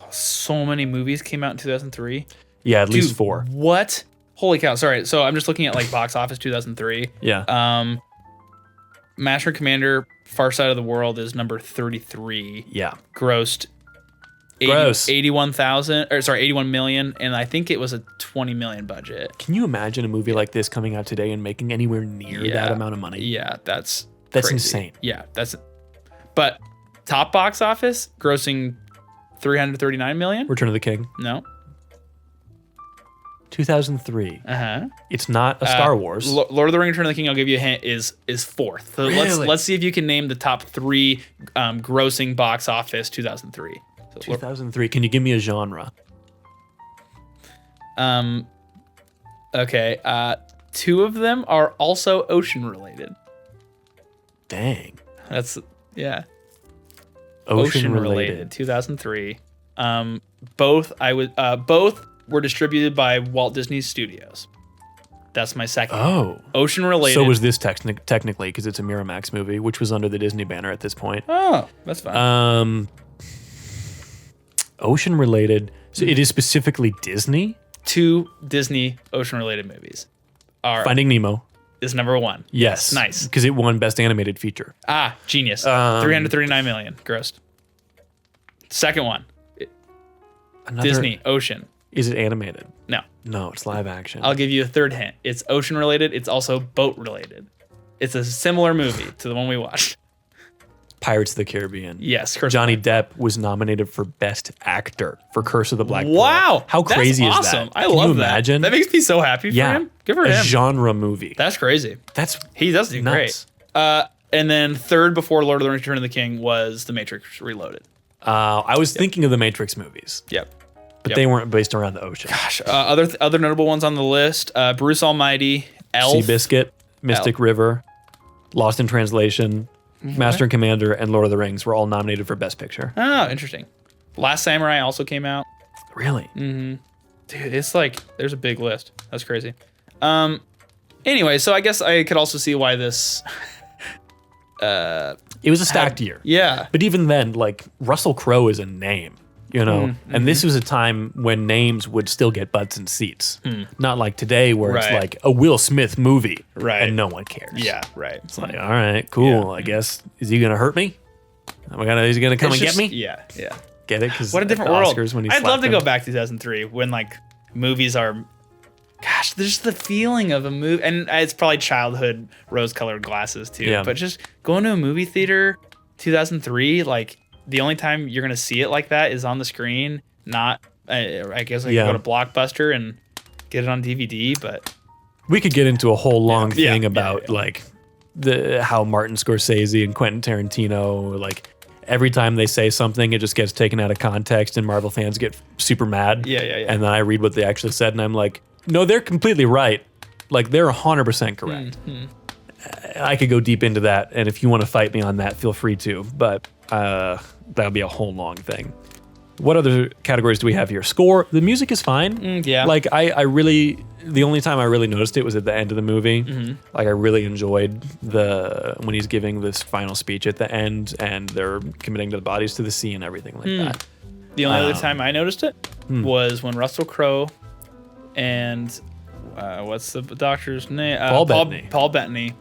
So many movies came out in 2003. Yeah, at least 4. What? Holy cow! Sorry, so I'm just looking at like box office 2003. Yeah. Master and Commander: Far Side of the World is number 33. Yeah. Grossed 81 million, and I think it was a 20 million budget. Can you imagine a movie like this coming out today and making anywhere near that amount of money? Yeah, that's crazy. Insane. Yeah, but top box office grossing 339 million. Return of the King. No. 2003. Uh-huh. It's not a Star Wars. Lord of the Rings: Return of the King, I'll give you a hint, is 4th. So really? let's see if you can name the top 3 grossing box office 2003. 2003. Can you give me a genre? Okay. 2 of them are also ocean related. Dang. That's Ocean related. 2003. Both were distributed by Walt Disney Studios. That's my second. Oh. Ocean related. So was this technically, because it's a Miramax movie, which was under the Disney banner at this point. Oh, that's fine. Ocean related. So it is specifically Disney? 2 Disney ocean related movies are Finding Nemo. Is number 1. Yes. Nice. Because it won Best Animated Feature. Genius. 339 million grossed. Second one. Disney Ocean. Is it animated? No. No, it's live action. I'll give you a third hint. It's ocean related. It's also boat related. It's a similar movie to the one we watched. Pirates of the Caribbean. Yes. Johnny Depp was nominated for Best Actor for Curse of the Black Pearl. Wow. How crazy That's is awesome. that? I Can love you that. imagine? That makes me so happy for him. Good for him. A genre movie. That's crazy. He does do nuts. great. And then third before Lord of the Rings: Return of the King was The Matrix Reloaded. I was thinking of the Matrix movies. Yep. But they weren't based around the ocean. Gosh, other notable ones on the list: Bruce Almighty, Elf, Seabiscuit, Mystic River, Lost in Translation, Master and Commander, and Lord of the Rings were all nominated for Best Picture. Oh, interesting. Last Samurai also came out. Really? Mm-hmm. Dude, it's like there's a big list. That's crazy. Anyway, so I guess I could also see why this. It was a stacked year. Yeah. But even then, like Russell Crowe is a name. You know, Mm-hmm. and this was a time when names would still get butts in seats. Not like today where it's like a Will Smith movie and no one cares. Yeah, right. It's like, all right, cool. Yeah. I guess, is he going to hurt me? Is he going to come and get me? Yeah, yeah. Get it? Because What a different world. Oscars when he I'd love to slapped go him. back to 2003 when like movies are, gosh, there's the feeling of a movie, and it's probably childhood rose-colored glasses too. Yeah. But just going to a movie theater, 2003, like the only time you're gonna see it like that is on the screen. Not, I guess I could go to Blockbuster and get it on DVD, but we could get into a whole long Yeah. thing Yeah, about yeah. like how Martin Scorsese and Quentin Tarantino, like every time they say something, it just gets taken out of context and Marvel fans get super mad. Yeah. And then I read what they actually said and I'm like, no, they're completely right. Like they're 100% correct. I could go deep into that. And if you want to fight me on that, feel free to, but that'll be a whole long thing. What other categories do we have here? Score. The music is fine. Yeah. Like I really, the only time I really noticed it was at the end of the movie. Like I really enjoyed when he's giving this final speech at the end and they're committing to the bodies to the sea and everything like that. The only other time I noticed it was when Russell Crowe and what's the doctor's name? Paul Bettany. Paul Bettany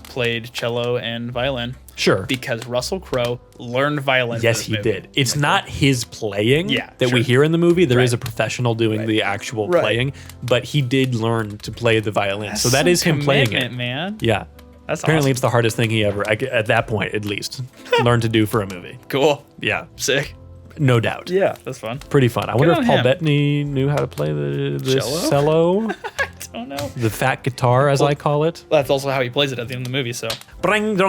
played cello and violin. Sure. Because Russell Crowe learned violin. Yes, he did. It's not his playing that we sure. hear in the movie. There is a professional doing the actual Right. playing, but he did learn to play the violin. That's so that is him playing it. man. Yeah. That's Apparently, awesome. it's the hardest thing he ever, at that point at least, learned to do for a movie. Cool. Yeah, Sick. no doubt. Yeah, that's fun. Pretty fun. I wonder on if Paul him. Bettany knew how to play the Cello? cello, I don't know. the fat guitar, as I call it. That's also how he plays it at the end of the movie. So That's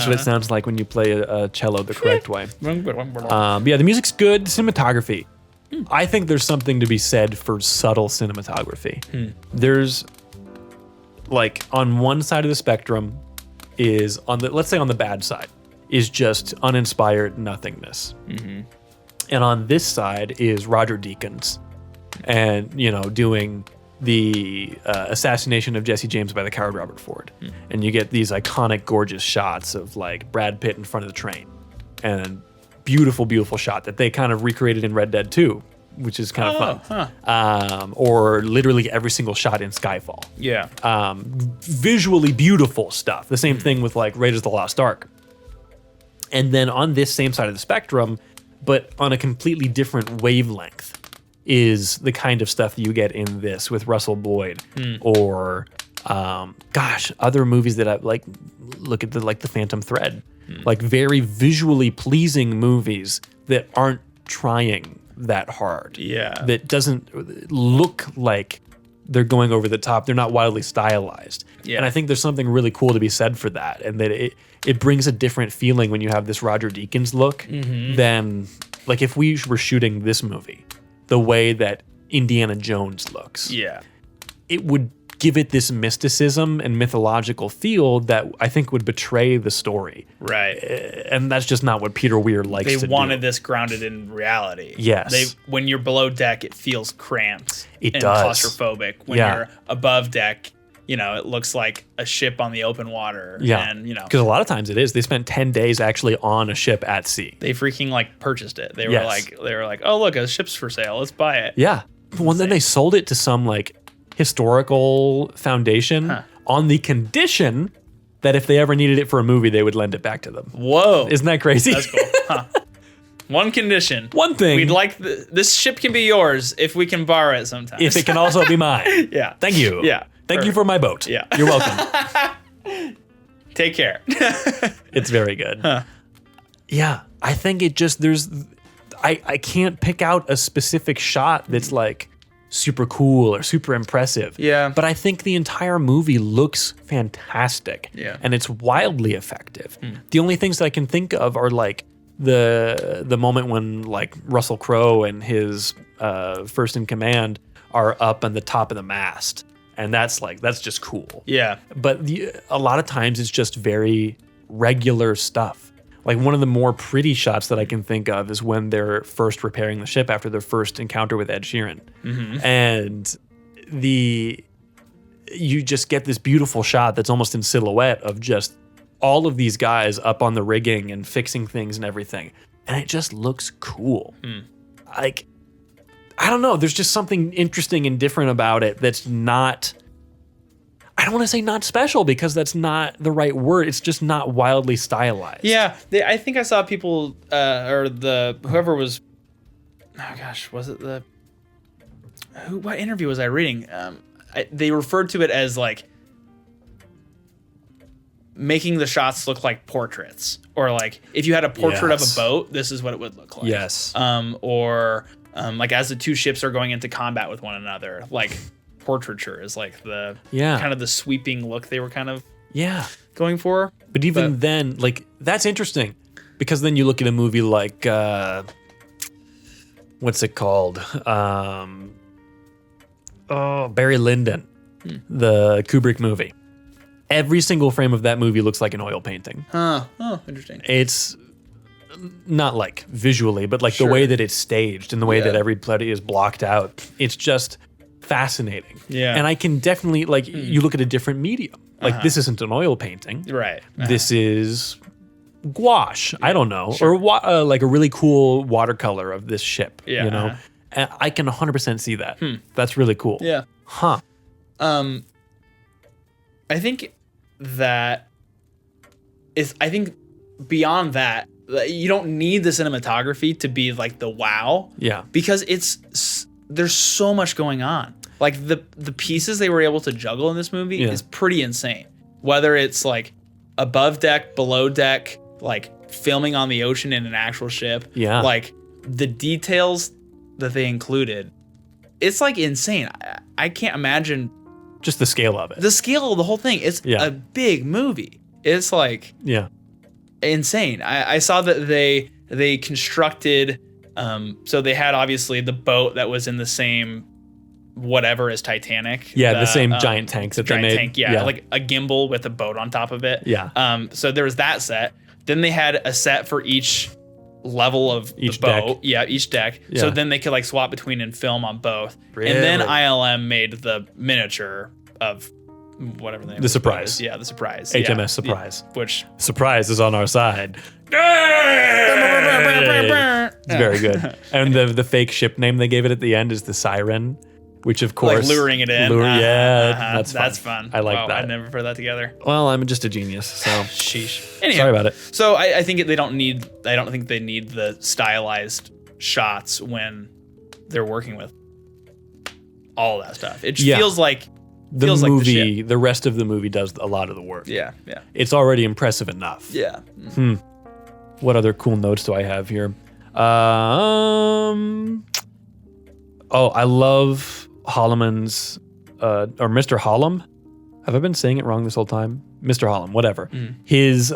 what it sounds like when you play a cello the correct way. But yeah, the music's good. Cinematography. I think there's something to be said for subtle cinematography. There's like on one side of the spectrum is on the, let's say on the bad side, is just uninspired nothingness. And on this side is Roger Deakins, and doing the assassination of Jesse James by the coward Robert Ford. And you get these iconic, gorgeous shots of like Brad Pitt in front of the train, and beautiful, beautiful shot that they kind of recreated in Red Dead 2, which is kind of fun. Or literally every single shot in Skyfall. Yeah. Visually beautiful stuff. The same thing with like Raiders of the Lost Ark. And then on this same side of the spectrum, but on a completely different wavelength, is the kind of stuff that you get in this with Russell Boyd, or other movies that I like. Look at the Phantom Thread, like very visually pleasing movies that aren't trying that hard. Yeah, that doesn't look like they're going over the top. They're not wildly stylized. Yeah. And I think there's something really cool to be said for that, and that it brings a different feeling when you have this Roger Deakins look than like if we were shooting this movie the way that Indiana Jones looks. Yeah. It would give it this mysticism and mythological feel that I think would betray the story. Right. And that's just not what Peter Weir likes to do. They wanted this grounded in reality. Yes. When you're below deck, it feels cramped and claustrophobic. When you're above deck, it looks like a ship on the open water. Yeah. And, because a lot of times it is. They spent 10 days actually on a ship at sea. They freaking like purchased it. They were like, oh, look, a ship's for sale. Let's buy it. Yeah. Well, then they sold it to some like historical foundation on the condition that if they ever needed it for a movie, they would lend it back to them. Whoa. Isn't that crazy? That's cool. One condition. One thing. We'd like this ship can be yours if we can borrow it sometimes. If it can also be mine. Yeah. Thank you. Yeah. Thank you for my boat. Yeah. You're welcome. Take care. It's very good. Yeah. I think it just, I can't pick out a specific shot that's like super cool or super impressive. Yeah. But I think the entire movie looks fantastic. Yeah. And it's wildly effective. The only things that I can think of are like the moment when like Russell Crowe and his first in command are up on the top of the mast. And that's just cool. Yeah. But a lot of times it's just very regular stuff. Like one of the more pretty shots that I can think of is when they're first repairing the ship after their first encounter with Ed Sheeran. And you just get this beautiful shot that's almost in silhouette of just all of these guys up on the rigging and fixing things and everything. And it just looks cool. Like, I don't know. There's just something interesting and different about it that's not, I don't want to say not special because that's not the right word. It's just not wildly stylized. Yeah. I think I saw people, whoever was, oh gosh, was it what interview was I reading? They referred to it as like making the shots look like portraits, or like if you had a portrait of a boat, this is what it would look like. Yes. Like as the two ships are going into combat with one another, like portraiture is like the kind of the sweeping look they were kind of going for. But even then, like that's interesting because then you look at a movie like what's it called? Barry Lyndon, the Kubrick movie. Every single frame of that movie looks like an oil painting. Oh, interesting. It's not like visually, but like the way that it's staged and the way that everybody is blocked out. It's just fascinating. Yeah. And I can definitely, like, you look at a different medium. Like, this isn't an oil painting. Right. This is gouache. I don't know. Or like a really cool watercolor of this ship, you know? And I can 100% see that. That's really cool. Yeah. Huh. I think that beyond that, you don't need the cinematography to be like the wow. Yeah. Because there's so much going on. Like the pieces they were able to juggle in this movie is pretty insane. Whether it's like above deck, below deck, like filming on the ocean in an actual ship. Yeah. Like the details that they included, it's like insane. I can't imagine just the scale of it. The scale of the whole thing. It's a big movie. It's like insane. I saw that they constructed, so they had obviously the boat that was in the same whatever as Titanic. Yeah, the same giant tank that they made. Tank, like a gimbal with a boat on top of it. Yeah. So there was that set. Then they had a set for each level of Each the boat. deck. Yeah, each deck. Yeah. So then they could like swap between and film on both. Really? And then ILM made the miniature of whatever the name The of the boat Surprise. is. Yeah, the Surprise. HMS Yeah. Surprise. Which Surprise is on our side. It's very good. And the fake ship name they gave it at the end is the Siren, which of course like luring it in. That's fun. I like Wow, that. I never put that together. Well, I'm just a genius, so Sheesh. Anyhow, sorry about it. So I think they don't need. I don't think they need the stylized shots when they're working with all that stuff. It just Yeah. feels like The feels like the movie, shit. the rest of the movie does a lot of the work. Yeah. It's already impressive enough. Yeah. What other cool notes do I have here? Oh, I love Holloman's, or Mr. Hollom. Have I been saying it wrong this whole time? Mr. Hollom, whatever. His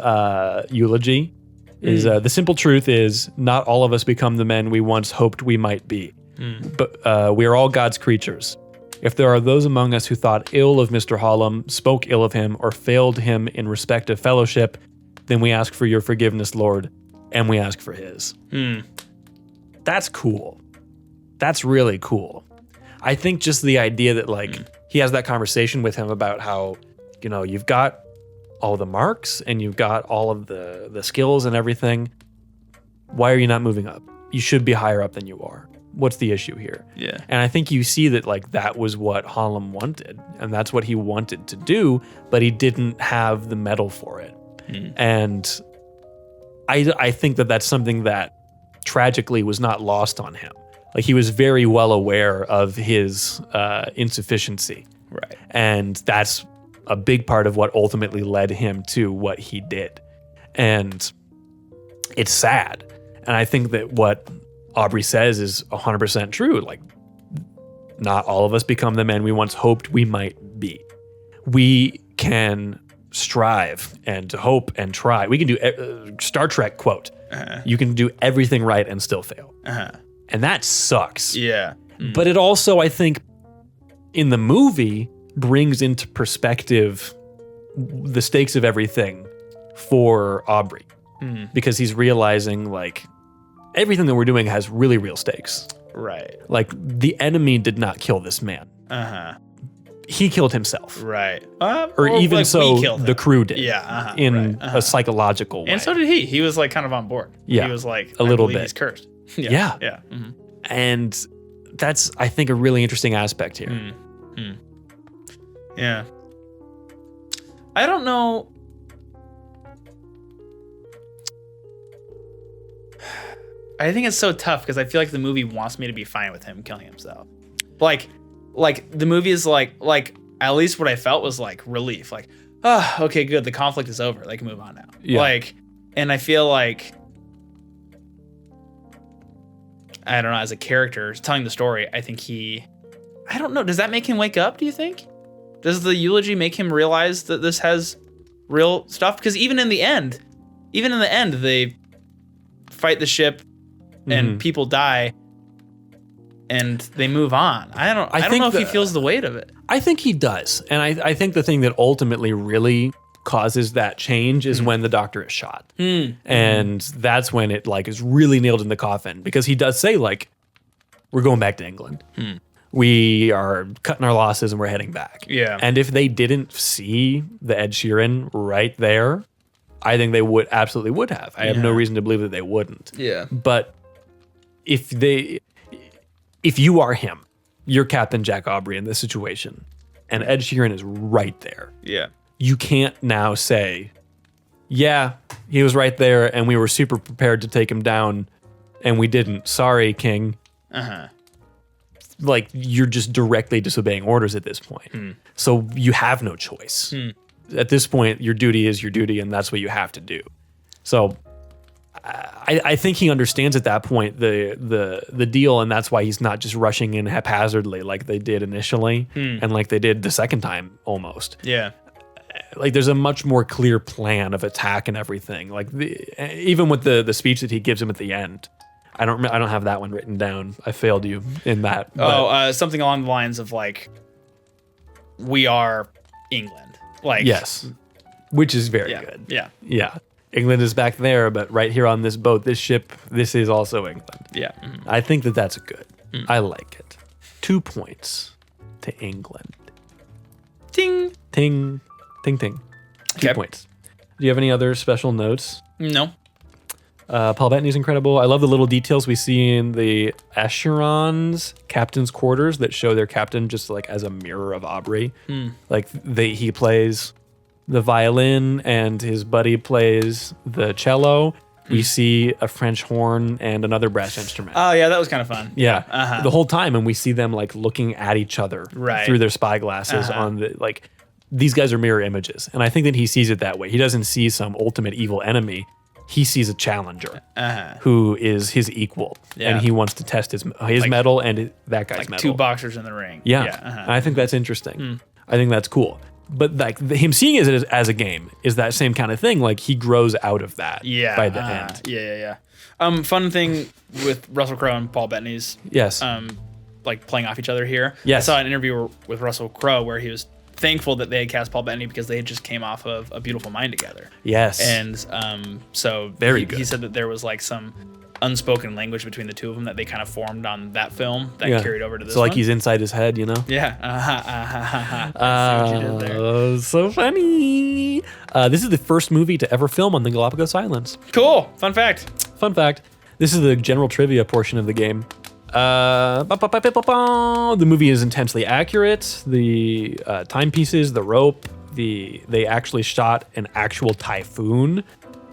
eulogy is, the simple truth is not all of us become the men we once hoped we might be. But we are all God's creatures. If there are those among us who thought ill of Mr. Hollom, spoke ill of him, or failed him in respect of fellowship, then we ask for your forgiveness, Lord, and we ask for his. That's cool. That's really cool. I think just the idea that like he has that conversation with him about how, you know, you've got all the marks and you've got all of the skills and everything. Why are you not moving up? You should be higher up than you are. What's the issue here? Yeah. And I think you see that like that was what Hollom wanted, and that's what he wanted to do, but he didn't have the metal for it. And I think that that's something that tragically was not lost on him. Like he was very well aware of his insufficiency. Right. And that's a big part of what ultimately led him to what he did. And it's sad. And I think that what Aubrey says is 100% true. Like, not all of us become the men we once hoped we might be. We can strive and hope and try. We can do Star Trek quote. You can do everything right and still fail. And that sucks. Yeah. But it also, I think, in the movie, brings into perspective the stakes of everything for Aubrey. Because he's realizing, like, everything that we're doing has really real stakes. Right. Like, the enemy did not kill this man. He killed himself. Right. Or even like so, we killed the him. crew did. Yeah. In a psychological way. And so did he. He was like kind of on board. Yeah. He was like, A little I believe bit. he's cursed. Yeah. Yeah. And that's, I think, a really interesting aspect here. Yeah. I don't know. I think it's so tough because I feel like the movie wants me to be fine with him killing himself. Like the movie is like at least what I felt was like relief. Like, okay, good. The conflict is over. They can move on now. Yeah. Like, and I feel like, I don't know, as a character telling the story, I think I don't know. Does that make him wake up, do you think? Does the eulogy make him realize that this has real stuff? Because even in the end, they fight the ship and people die and they move on. I don't know if he feels the weight of it. I think he does. And I think the thing that ultimately really causes that change is when the doctor is shot. And that's when it like is really nailed in the coffin, because he does say like, we're going back to England. We are cutting our losses and we're heading back. Yeah. And if they didn't see the Ed Sheeran right there, I think they would absolutely would have. I have no reason to believe that they wouldn't. Yeah. But if you are him, you're Captain Jack Aubrey in this situation, and Ed Sheeran is right there. Yeah. You can't now say, yeah, he was right there and we were super prepared to take him down and we didn't. Sorry, King. Like, you're just directly disobeying orders at this point. So you have no choice. At this point, your duty is your duty, and that's what you have to do. So I think he understands at that point the deal, and that's why he's not just rushing in haphazardly like they did initially and like they did the second time almost. Yeah. Like, there's a much more clear plan of attack and everything. Like, even with the speech that he gives him at the end. I don't have that one written down. I failed you in that. Something along the lines of like, we are England. Like, yes, which is very yeah, good. Yeah. Yeah. England is back there, but right here on this boat, this ship, this is also England. Yeah. I think that's good. I like it. 2 points to England. Ting. Ting, ting, ting. 2 Okay. points. Do you have any other special notes? No. Paul Bettany's incredible. I love the little details we see in the Acheron's captain's quarters that show their captain just like as a mirror of Aubrey. Like he plays the violin and his buddy plays the cello. We see a French horn and another brass instrument. Oh yeah, that was kind of fun. Yeah, the whole time, and we see them like looking at each other through their spy glasses on the like. These guys are mirror images, and I think that he sees it that way. He doesn't see some ultimate evil enemy. He sees a challenger who is his equal, and he wants to test his metal and that guy's Like metal. 2 boxers in the ring. Yeah, and I think that's interesting. I think that's cool. But like him seeing it as a game is that same kind of thing. Like he grows out of that by the end. Yeah. Fun thing with Russell Crowe and Paul Bettany's Yes. like playing off each other here. Yes. I saw an interview with Russell Crowe where he was thankful that they had cast Paul Bettany because they had just came off of A Beautiful Mind together. Yes. And so Very he good. said that there was like some unspoken language between the two of them that they kind of formed on that film that carried over to this So like one. he's inside his head, you know? Yeah. I see what you did there. So funny. This is the first movie to ever film on the Galapagos Islands. Cool. Fun fact. Fun fact. This is the general trivia portion of the game. The movie is intensely accurate. The timepieces, the rope, they actually shot an actual typhoon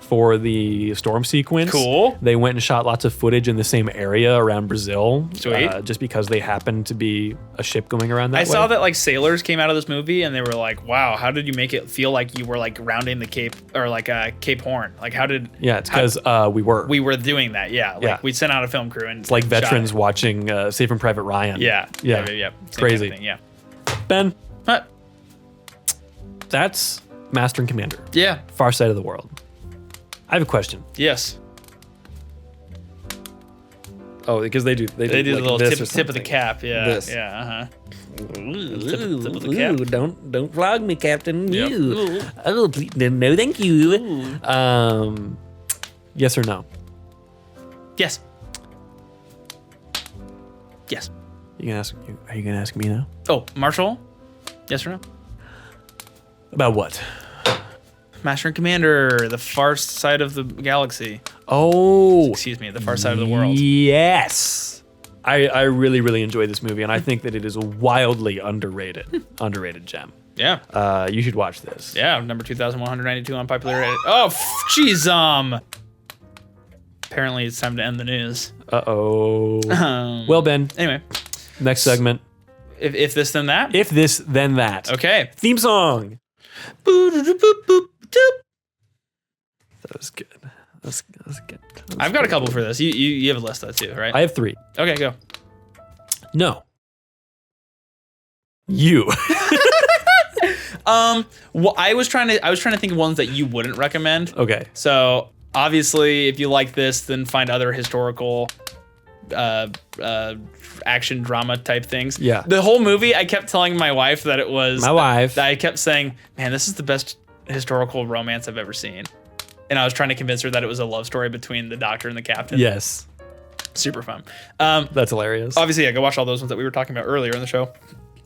for the storm sequence. Cool. They went and shot lots of footage in the same area around Brazil. Sweet. Just because they happened to be a ship going around that way. I saw that like sailors came out of this movie and they were like, "Wow, how did you make it feel like you were like rounding the Cape or like Cape Horn? Like how did?" Yeah, it's because we were doing that. Yeah, like Yeah. we sent out a film crew and It's like veterans watching Saving Private Ryan. Yeah. Yeah. Same Crazy. kind of thing, yeah. Ben, Huh. that's Master and Commander. Yeah. Far Side of the World. I have a question. Yes. Oh, because they do They do the like little this or tip of the something. cap. Yeah. This. Yeah. Ooh, tip of the cap. don't flog me, Captain. Yep. You. Oh, please, no, thank you. Yes or no? Yes. Yes. Are you gonna ask me now? Oh, Marshall. Yes or no? About what? Master and Commander, the far side of the galaxy. Oh, Excuse me, the far side of the world. Yes. I really, really enjoy this movie, and I think that it is a wildly underrated gem. Yeah. You should watch this. Yeah, number 2,192 on popularity. Oh, jeez. Apparently it's time to end the news. Uh-oh. Well, Ben, Anyway, next segment. if this then that. If this, then that. Okay. Theme song. That was good. That was good. I've got a couple for this. You have a list though too, right? I have 3. Okay, go. No. You. Well, I was trying to think of ones that you wouldn't recommend. Okay. So obviously, if you like this, then find other historical action drama type things. Yeah. The whole movie, I kept telling my wife that it was My wife. I kept saying, "Man, this is the best historical romance I've ever seen." And I was trying to convince her that it was a love story between the doctor and the captain. Yes. Super fun. That's hilarious. Obviously, yeah, go watch all those ones that we were talking about earlier in the show.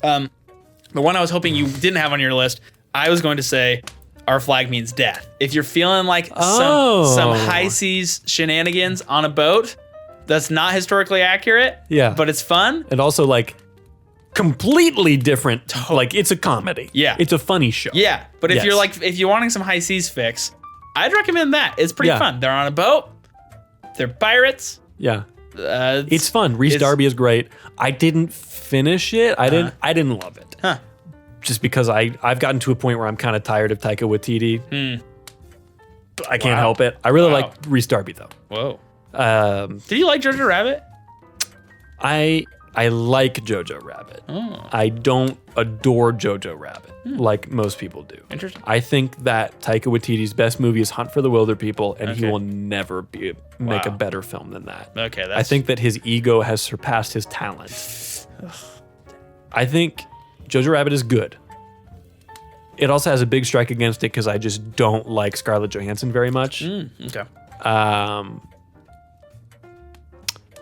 The one I was hoping you didn't have on your list, I was going to say, Our Flag Means Death. If you're feeling like some high seas shenanigans on a boat, that's not historically accurate. Yeah. But it's fun. And also like completely different. Like it's a comedy. Yeah. It's a funny show. Yeah. But if Yes. if you're wanting some high seas fix, I'd recommend that. It's pretty Yeah. fun. They're on a boat. They're pirates. Yeah. It's fun. Reese Darby is great. I didn't finish it. I didn't love it. Huh. Just because I've gotten to a point where I'm kind of tired of Taika Waititi. I can't Wow. help it. I really Wow. like Reese Darby though. Whoa. Did you like Jojo Rabbit? I like Jojo Rabbit. Oh. I don't adore Jojo Rabbit like most people do. Interesting. I think that Taika Waititi's best movie is Hunt for the Wilder People, and he Okay. will never make a Wow. better film than that. Okay, I think that his ego has surpassed his talent. I think Jojo Rabbit is good. It also has a big strike against it because I just don't like Scarlett Johansson very much. Okay.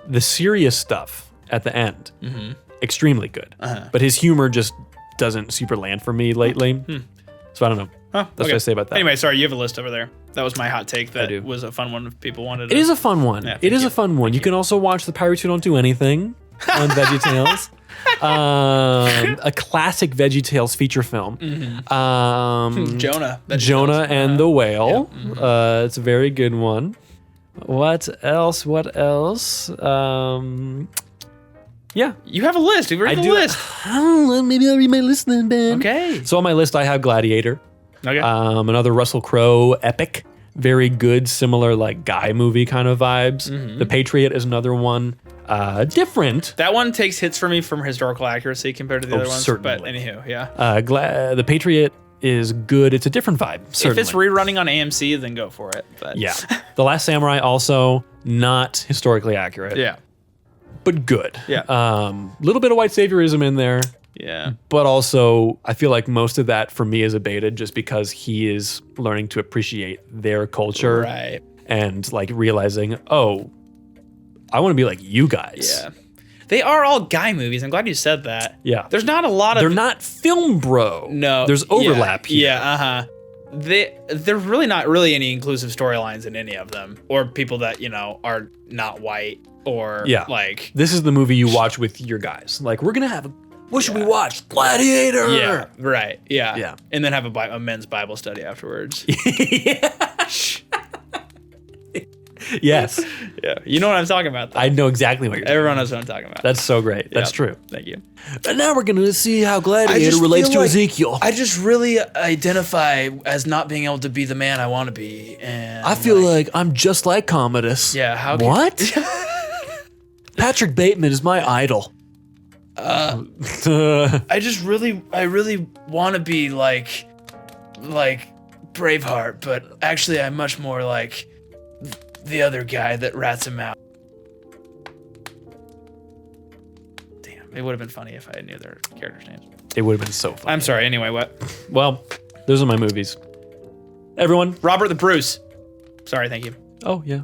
The serious stuff at the end, extremely good. But his humor just doesn't super land for me lately. So I don't know. That's what I say about that. Anyway, sorry, you have a list over there. That was my hot take. That was a fun one if people wanted it. It is a fun one. Yeah, it is a fun one. You can also watch The Pirates Who Don't Do Anything on VeggieTales. A classic VeggieTales feature film. Jonah and the Whale. It's a very good one. What else? Yeah. You have a list. You've read the list. Maybe I'll read my list then, Ben. Okay. So on my list, I have Gladiator. Okay. Another Russell Crowe epic. Very good, similar like guy movie kind of vibes. The Patriot is another one. Different. That one takes hits for me from historical accuracy compared to the other ones. Certainly. But anywho, yeah. The Patriot is good. It's a different vibe. Certainly. If it's rerunning on AMC, then go for it. But. Yeah. The Last Samurai also not historically accurate. Yeah. But good. Yeah. Little bit of white saviorism in there. Yeah. But also, I feel like most of that for me is abated just because he is learning to appreciate their culture. Right. And like realizing, oh, I want to be like you guys. Yeah. They are all guy movies. I'm glad you said that. Yeah. There's not a lot of... They're not film bro. No. There's overlap here. Yeah, There's really not really any inclusive storylines in any of them. Or people that, are not white or like... This is the movie you watch with your guys. Like, we're going to have what should we watch? Gladiator! Yeah, right. Yeah. Yeah. And then have a men's Bible study afterwards. Yes. Yeah. You know what I'm talking about, though. I know exactly what you're talking Everyone knows what I'm talking about. That's so great. That's true. Thank you. And now we're going to see how Gladiator relates to Ezekiel. I just really identify as not being able to be the man I want to be. And I feel like I'm just like Commodus. Yeah. How? What? Patrick Bateman is my idol. I really want to be like Braveheart, but actually I'm much more like the other guy that rats him out. Damn, it would have been funny if I knew their characters' names. It would have been so funny. I'm sorry. Anyway, what? Well, those are my movies. Everyone. Robert the Bruce. Sorry, thank you. Oh, yeah.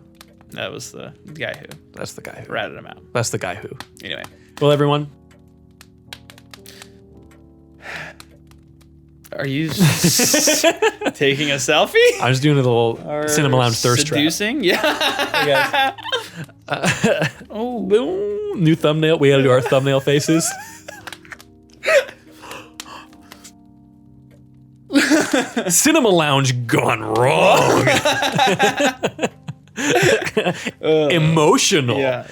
That was the guy who. That's the guy who ratted him out. That's the guy who. Anyway. Well, everyone. Are you taking a selfie? I'm just doing a little Cinema Lounge thirst seducing? trap. Yeah. Hey guys. New thumbnail. We got to do our thumbnail faces. Cinema Lounge gone wrong. Emotional. Yeah.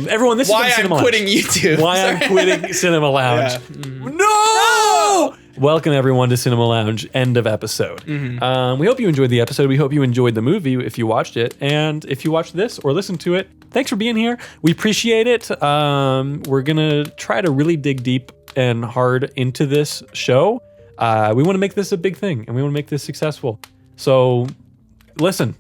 Everyone, this is why Cinema I'm Lounge. quitting YouTube. Why I'm quitting Cinema Lounge. Yeah. No! Welcome everyone to Cinema Lounge. End of episode. We hope you enjoyed the episode. We hope you enjoyed the movie if you watched it, and if you watched this or listened to it, thanks for being here. We appreciate it. We're gonna try to really dig deep and hard into this show. We want to make this a big thing, and we want to make this successful. So, listen.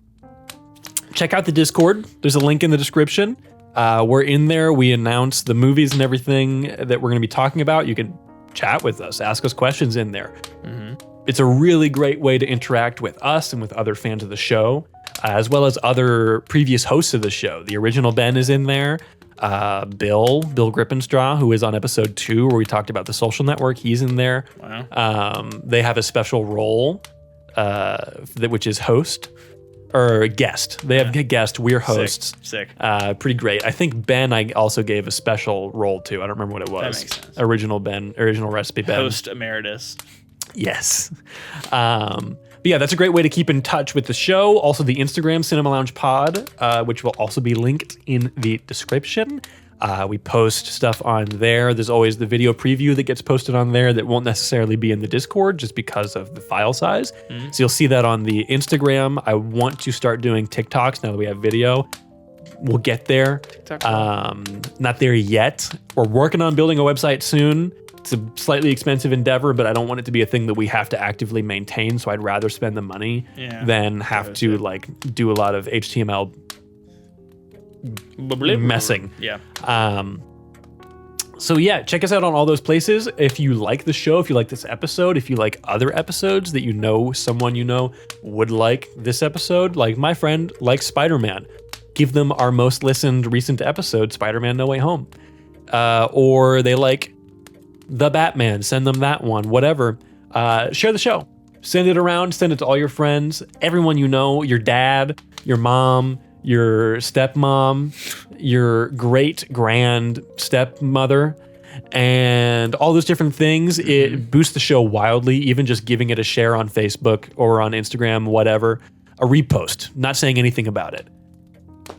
Check out the Discord. There's a link in the description. We're in there. We announce the movies and everything that we're going to be talking about. You can chat with us, ask us questions in there. It's a really great way to interact with us and with other fans of the show, as well as other previous hosts of the show. The original Ben is in there. Bill Grippenstraw, who is on episode 2 where we talked about the social network, he's in there. Wow. They have a special role, which is host. Or guest. They have a guest. We're hosts. Sick. Pretty great. I think Ben, I also gave a special role to. I don't remember what it was. That makes sense. Original recipe Ben. Host emeritus. Yes. But yeah, that's a great way to keep in touch with the show. Also, the Instagram Cinema Lounge Pod, which will also be linked in the description. We post stuff on there. There's always the video preview that gets posted on there that won't necessarily be in the Discord just because of the file size. So you'll see that on the Instagram. I want to start doing TikToks now that we have video. We'll get there. Not there yet. We're working on building a website soon. It's a slightly expensive endeavor, but I don't want it to be a thing that we have to actively maintain. So I'd rather spend the money than have to like do a lot of HTML messing. Yeah. So yeah, check us out on all those places. If you like the show, if you like this episode, if you like other episodes that you know someone you know would like this episode, like my friend likes Spider-Man, give them our most listened recent episode, Spider-Man No Way Home. Or they like The Batman, send them that one, whatever. Share the show. Send it around, send it to all your friends, everyone you know, your dad, your mom, your stepmom, your great-grand stepmother, and all those different things. It boosts the show wildly, even just giving it a share on Facebook or on Instagram, whatever. A repost, not saying anything about it.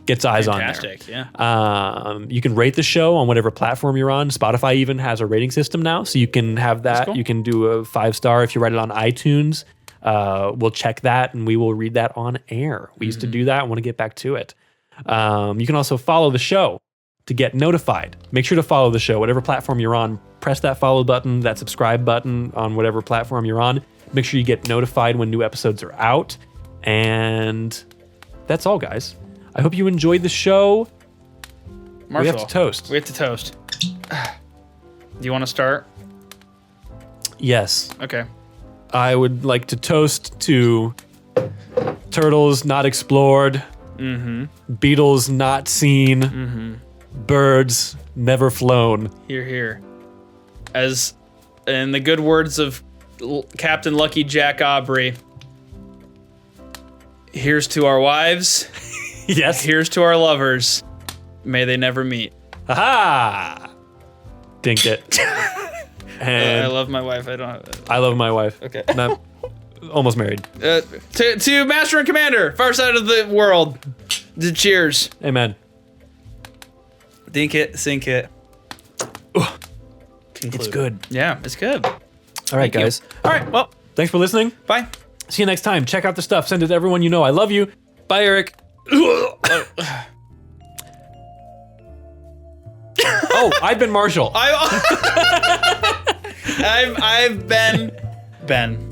Gets eyes on there. Fantastic, yeah. You can rate the show on whatever platform you're on. Spotify even has a rating system now, so you can have that. Cool. You can do a 5-star if you write it on iTunes. We'll check that and we will read that on air. We used to do that. I want to get back to it. You can also follow the show to get notified. Make sure to follow the show, whatever platform you're on. Press that follow button, that subscribe button on whatever platform you're on. Make sure you get notified when new episodes are out. And that's all, guys. I hope you enjoyed the show. Marshall, we have to toast. We have to toast. Do you want to start? Yes. Okay. I would like to toast to turtles not explored, beetles not seen, birds never flown. Hear, hear. As in the good words of Captain Lucky Jack Aubrey, here's to our wives. Yes. Here's to our lovers. May they never meet. Aha! Dinked it. And I love my wife. I don't. I love my wife. Okay. Not almost married. To Master and Commander, far side of the world. Cheers. Amen. Dink it, sink it. It's good. Yeah, it's good. All right, guys. All right, well, Thanks for listening. bye. See you next time. Check out the stuff. Send it to everyone you know. I love you. Bye, Eric. Oh, I've been Marshall. I've been Ben.